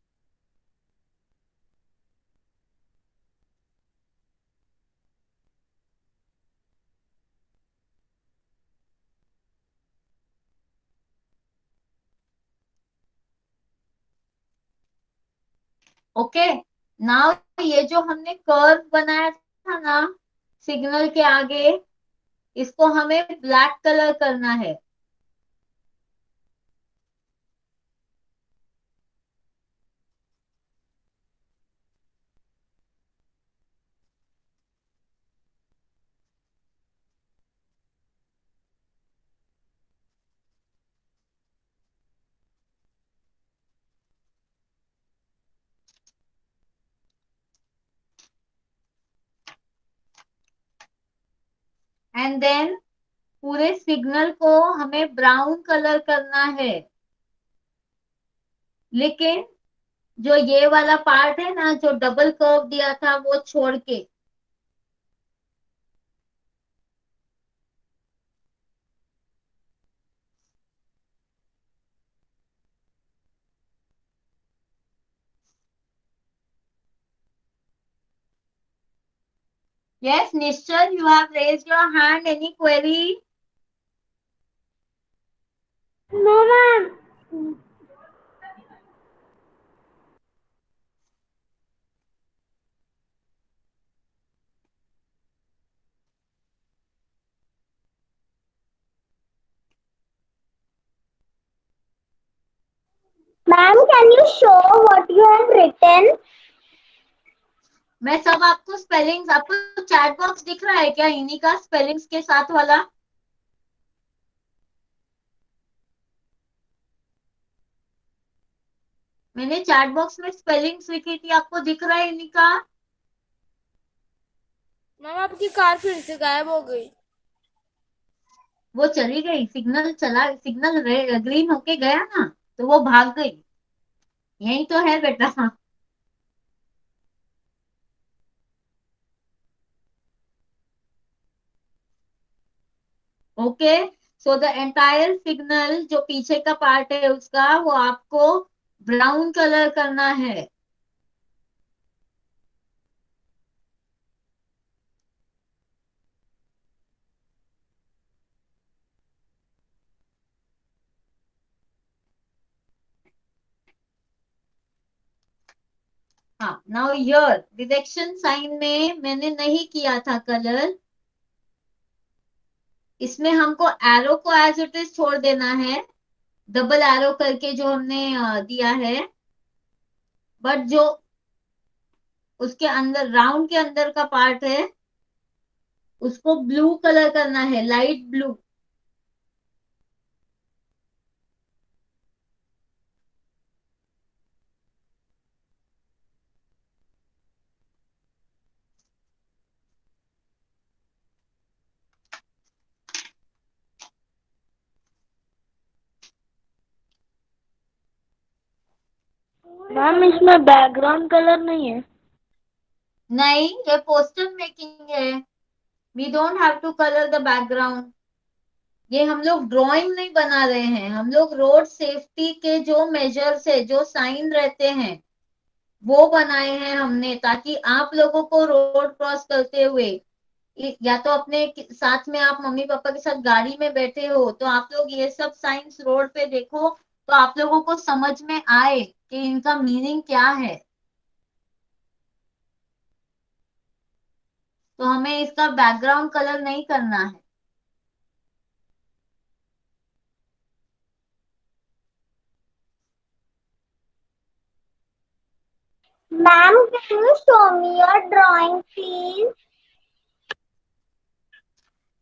Okay, now ये जो हमने curve बनाया था ना signal के आगे, इसको हमें ब्लैक कलर करना है। एंड देन पूरे सिग्नल को हमें ब्राउन कलर करना है, लेकिन जो ये वाला पार्ट है ना, जो डबल कर्व दिया था वो छोड़ के। Yes, Nishchal, you have raised your hand. Any query? No, ma'am. Ma'am, can you show what you have written? मैं सब आपको स्पेलिंग्स, आपको चैट बॉक्स दिख रहा है क्या इन्हीं का स्पेलिंग्स के साथ वाला? मैंने चैट बॉक्स में स्पेलिंग्स लिखी थी, आपको दिख रहा है इन्हीं का? मैम आपकी कार फिर से गायब हो गई। वो चली गई, सिग्नल चला, सिग्नल ग्रीन होके गया ना, तो वो भाग गई। यही तो है बेटा। Okay, so the entire signal जो पीछे का पार्ट है उसका, वो आपको ब्राउन कलर करना है। हाँ, नाउ हियर डिरेक्शन साइन में मैंने नहीं किया था कलर, इसमें हमको एरो को एज इट इज छोड़ देना है, डबल एरो करके जो हमने दिया है। बट जो उसके अंदर राउंड के अंदर का पार्ट है उसको ब्लू कलर करना है, लाइट ब्लू। मैम इसमें बैकग्राउंड कलर नहीं है। नहीं, ये पोस्टर मेकिंग है, we don't have to colour the background. ये हम लोग ड्राइंग नहीं बना रहे हैं, हम लोग रोड सेफ्टी के जो मेजर्स है, जो साइन रहते हैं वो बनाए हैं हमने, ताकि आप लोगों को रोड क्रॉस करते हुए, या तो अपने साथ में आप मम्मी पापा के साथ गाड़ी में बैठे हो तो आप लोग ये सब साइंस रोड पे देखो, तो आप लोगों को समझ में आए कि इनका मीनिंग क्या है। तो हमें इसका बैकग्राउंड कलर नहीं करना है। Ma'am, can you show me your drawing, please?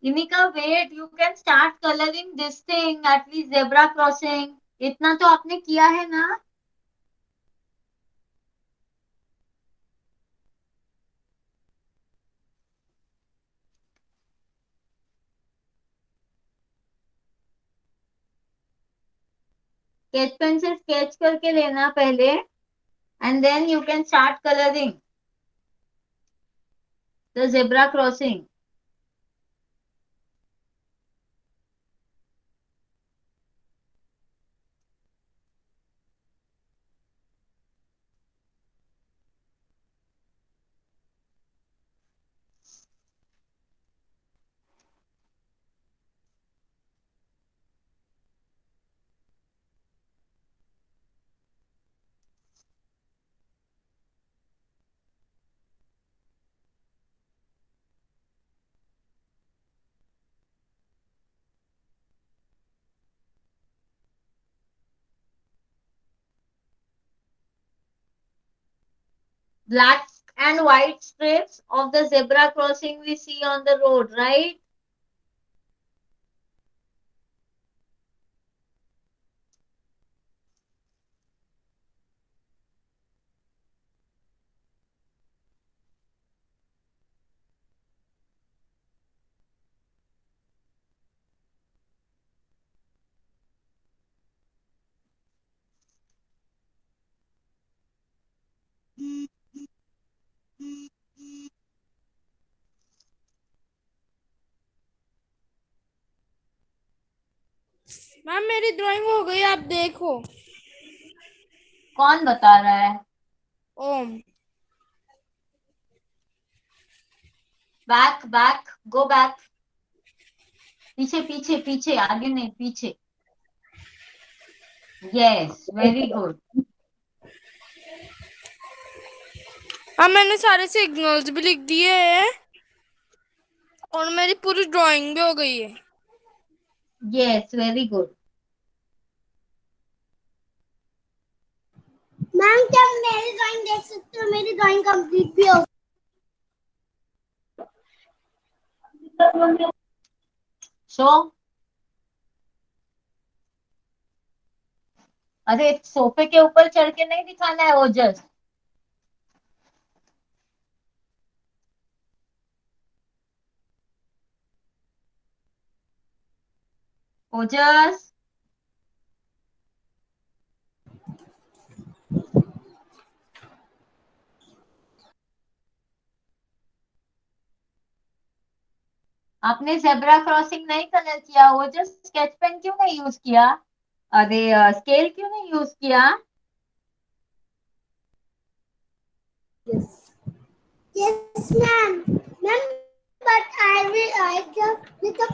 Inika, wait, you can start coloring this thing, at least zebra crossing. इतना तो आपने किया है ना? स्केच पेन से स्केच करके लेना पहले, and then you can start coloring the zebra crossing. Black and white strips of the zebra crossing we see on the road, right? Ma'am मेरी ड्राइंग हो गई, आप देखो। कौन बता रहा है? Om. Back back, go back. पीछे पीछे पीछे, आगे नहीं, पीछे। Yes, very good. हाँ, मैंने सारे सिग्नल्स भी लिख दिए हैं और मेरी पूरी ड्राइंग भी हो गई है। Yes, very good. मैम क्या मेरी ड्राइंग देख सकते हो? मेरी ड्राइंग कंप्लीट भी हो सो अरे सोफे के ऊपर चढ़ के नहीं दिखाना है ओजस। ओजस, आपने जेब्रा क्रॉसिंग नहीं कलर किया, ओजस स्केच पेन क्यों नहीं यूज किया? अरे स्केल क्यों नहीं यूज किया? Yes, ma'am. Ma'am, but I just with a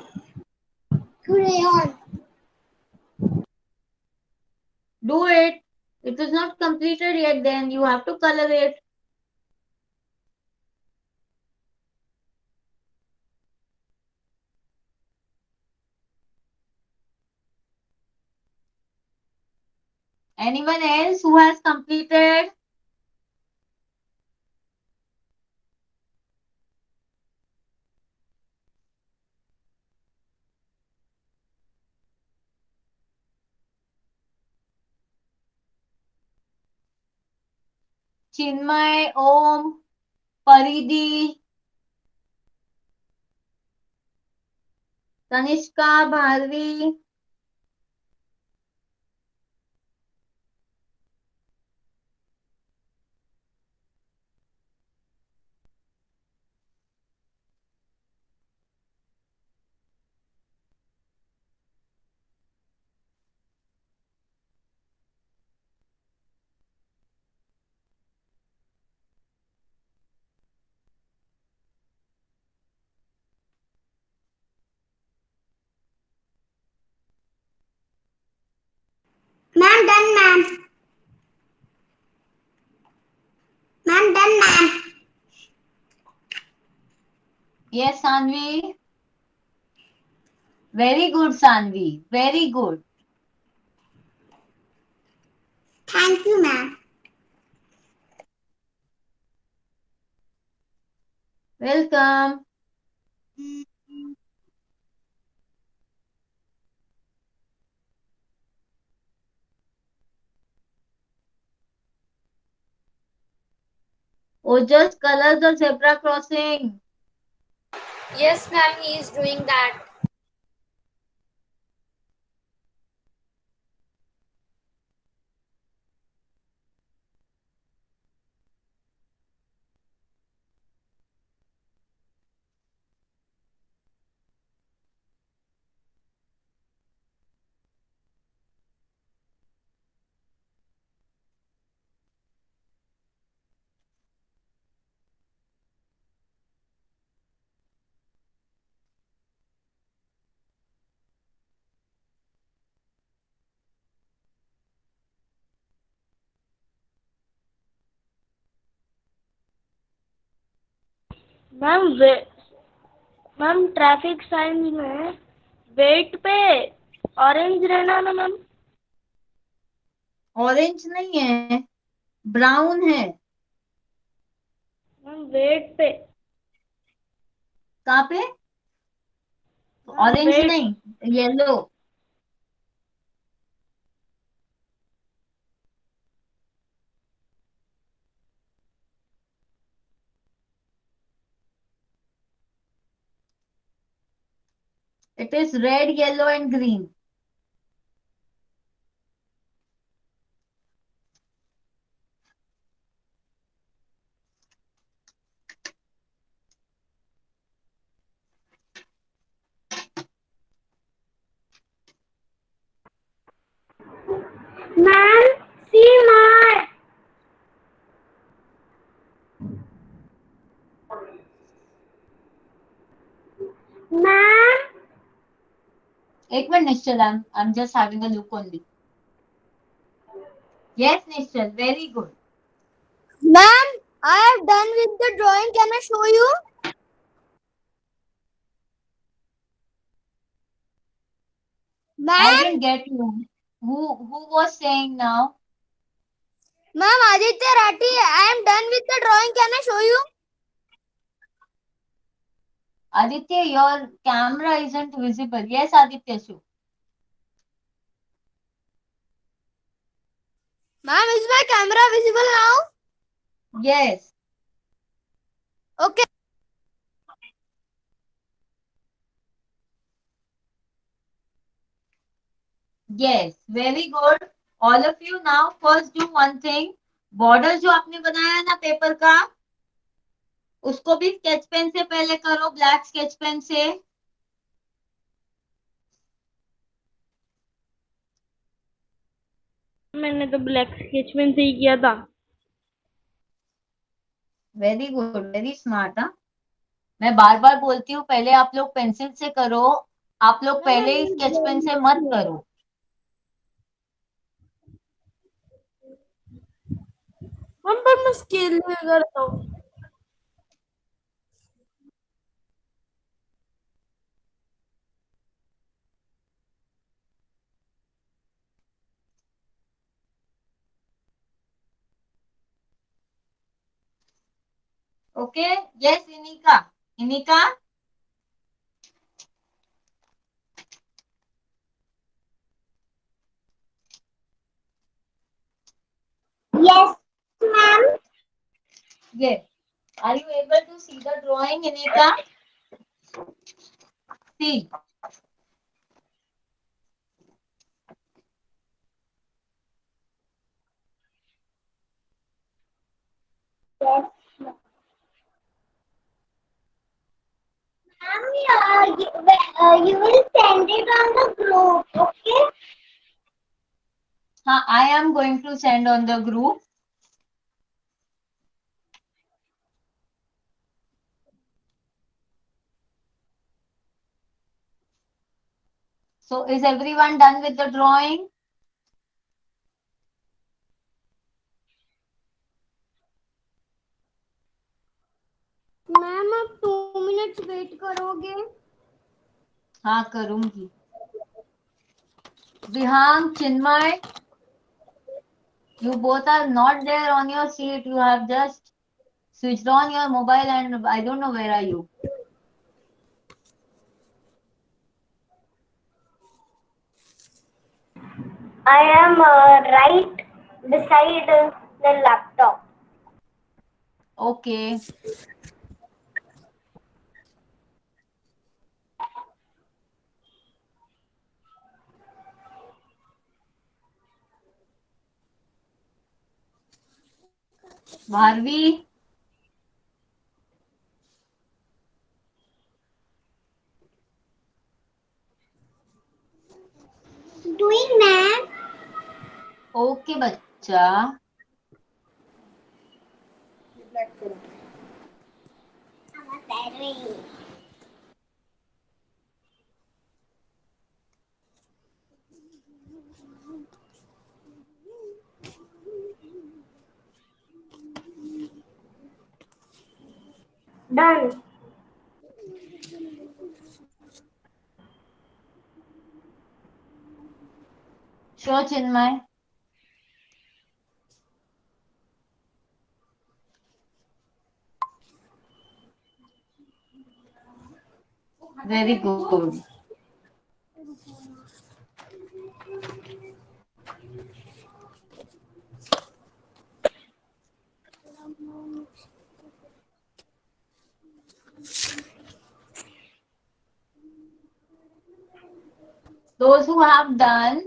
crayon. Do it. It is not completed yet, then you have to color it. Anyone else who has completed? Chinmay, Om, Paridi, Tanishka, Bharvi. Ma'am, done, ma'am. Ma'am, done, ma'am. Yes, Sanvi. Very good, Sanvi. Very good. Thank you, ma'am. Welcome. Oh, just color the zebra crossing. Yes, ma'am, he is doing that. Ma'am ma'am traffic sign में wait पे orange रहना ना ma'am. Orange नहीं है, brown है। Ma'am wait पे। कहाँ पे? Orange wait. नहीं, yellow. It is red, yellow and green. Ma'am see मार। मैम एक minute Nishchal, I'm just having a look only. Yes, Nischal, very good. Ma'am, I have done with the drawing. Can I show you? I Ma'am, didn't get you. Who was saying now? ma'am, Aditya Rathi, I am done with the drawing. Can I show you? Aditya, your camera isn't visible. Yes, Aditya, show. Ma'am, is my camera visible now? Yes. Okay. Yes, very good. All of you now first do one thing. Border जो आपने बनाया ना paper का, उसको भी sketch pen से पहले करो, ब्लैक स्केच पेन से। मैंने तो ब्लैक स्केच पेन से ही किया था। Very good, very smart. हाँ, मैं बार बार बोलती हूँ पहले आप लोग पेंसिल से करो, आप लोग पहले ही स्केच पेन से मत करो। हम पर मैं स्केल में करता हूँ। Okay, yes Inika, Inika. Yes, ma'am. Yes. Are you able to see the drawing, Inika? See. Yes. Ma'am, you will send it on the group, okay? I am going to send on the group. So is everyone done with the drawing? Ma'am आप 2 minutes wait करोगे? हाँ करूंगी। Vihang, Chinmay, you both are not there on your seat. You have just switched on your mobile and I don't know where are you. I am right beside the laptop. Okay. Bharvi, Doing, ma'am. okay बच्चा. Black color. Done. Sure, Chinmay. Very good. Those who have done,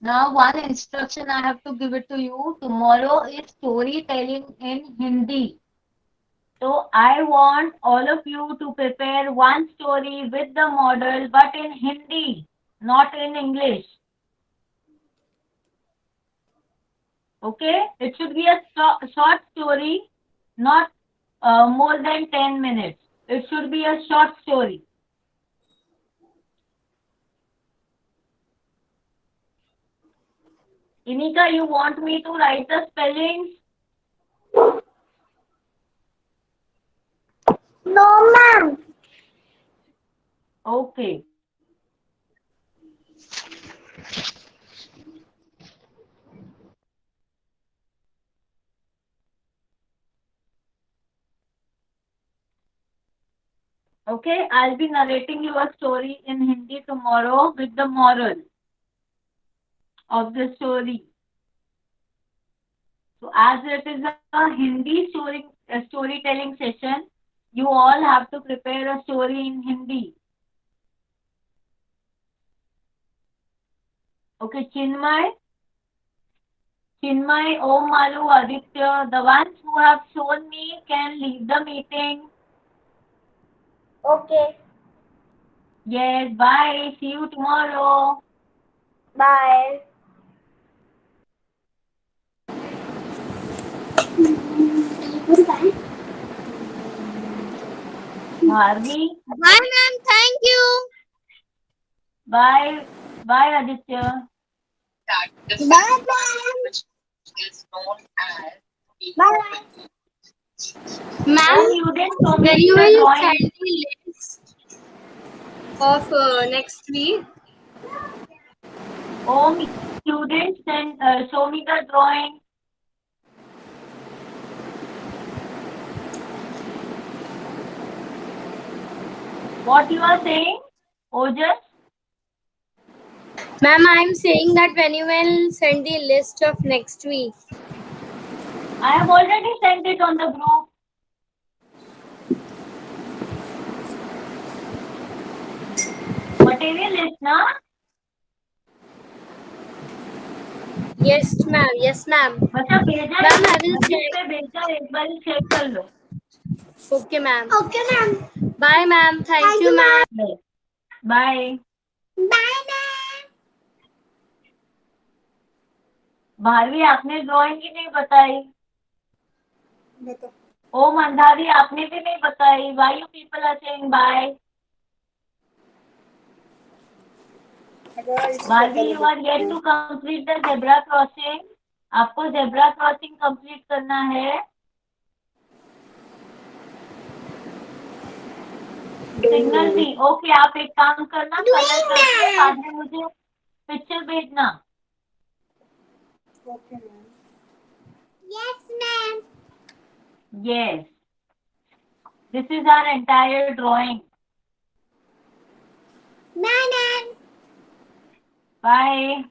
now one instruction I have to give it to you. Tomorrow is storytelling in Hindi. So I want all of you to prepare one story with the model, but in Hindi, not in English. Okay? It should be a short story, not more than 10 minutes. It should be a short story. Inika, you want me to write the spellings? No, ma'am. Okay. Okay, I'll be narrating you a story in Hindi tomorrow with the moral of the story. So as it is a Hindi storytelling session, you all have to prepare a story in Hindi. Okay, Chinmay, Om Malu, Aditya, the ones who have shown me can leave the meeting. Okay. Yes, bye. See you tomorrow. Bye. Bharvi, Bye, ma'am. Thank you. bye. Bye, Aditya. Bye, ma'am. Bye. Ma'am, Oh, you didn't show when me you the will drawing. send the list of next week? Oh, you didn't show me the drawing. What you are saying, Ojas? Ma'am, I'm saying that when you will send the list of next week. I have already sent it on the group. Material list, na? Yes, ma'am. Yes, ma'am. बच्चा भेजा है, Ma'am, I will अजीब check. पे भेजा है, एक बार check कर लो. Okay, ma'am. Okay, ma'am. Bye, ma'am. Thank you, ma'am. Bye. Bye, ma'am. Bharvi आपने ड्राइंग ही नहीं बताई. बताओ. ओ मंदारी आपने भी नहीं बताई. Why you people are saying bye? Bharvi, you are yet to complete the zebra crossing. आपको zebra crossing complete करना है. सिग्नल दी. ओके, आप एक काम करना, कलर करके बाद में मुझे पिक्चर भेजना. Okay, ma'am. Yes, ma'am. Yes. This is our entire drawing. Bye. Bye.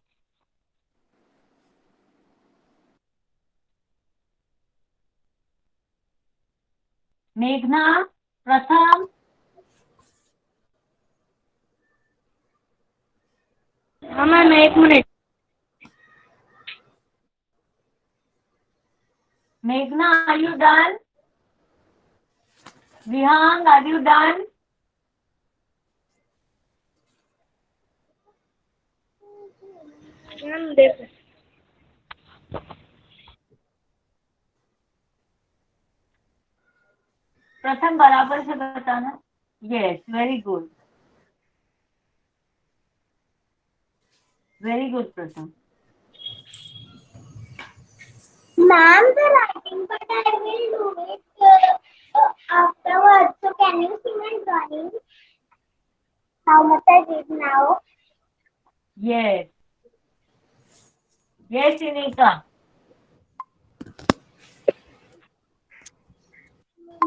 Meghna, Pratham. हाँ ma'am 1 minute. Meghna, are you done? Vihang, are you done? Ma'am देखो. प्रथम बराबर से बताना. Yes, very good. Very good, Pratham. Ma'am, the writing part I will do it afterwards. So can you see my drawing? How much I did now? Yes. Yes, Inika.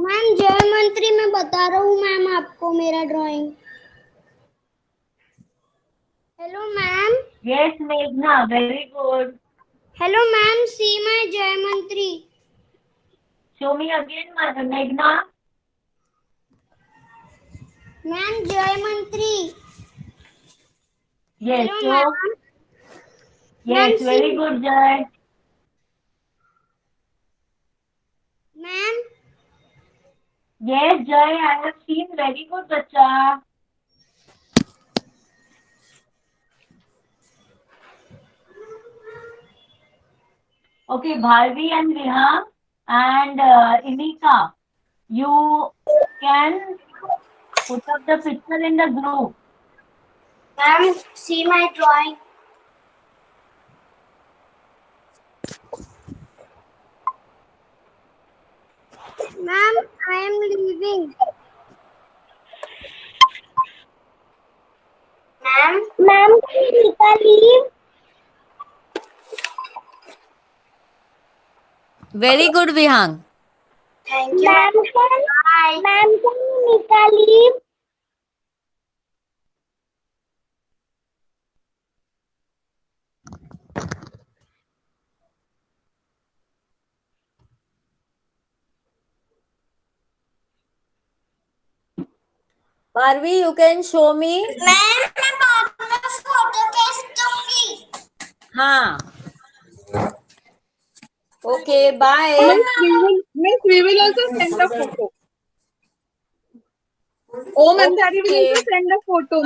Ma'am जय मंत्री मैं बता रहा हूँ मैम आपको मेरा drawing. Hello ma'am. Yes, Meghna, very good. Hello ma'am, see my जय मंत्री. Show me again, Meghna. Ma'am जय मंत्री. Yes, hello show. Ma'am. Yes, Ma'am, very see. good, Jai. Ma'am Yes, Jai, I have seen. Very good, bacha. Okay, Bharvi and Vihang and Inika, you can put up the picture in the group. Ma'am see my drawing. Ma'am I am leaving. Ma'am can leave? Very good, Vihang. Thank you. Ma'am, can Nika leave? Bharvi, you can show me. Ma'am मैं बाद में photo खींच दूंगी. हाँ. Okay, bye. Miss, we will also send a photo. Om Andhari will Okay. also send a photo.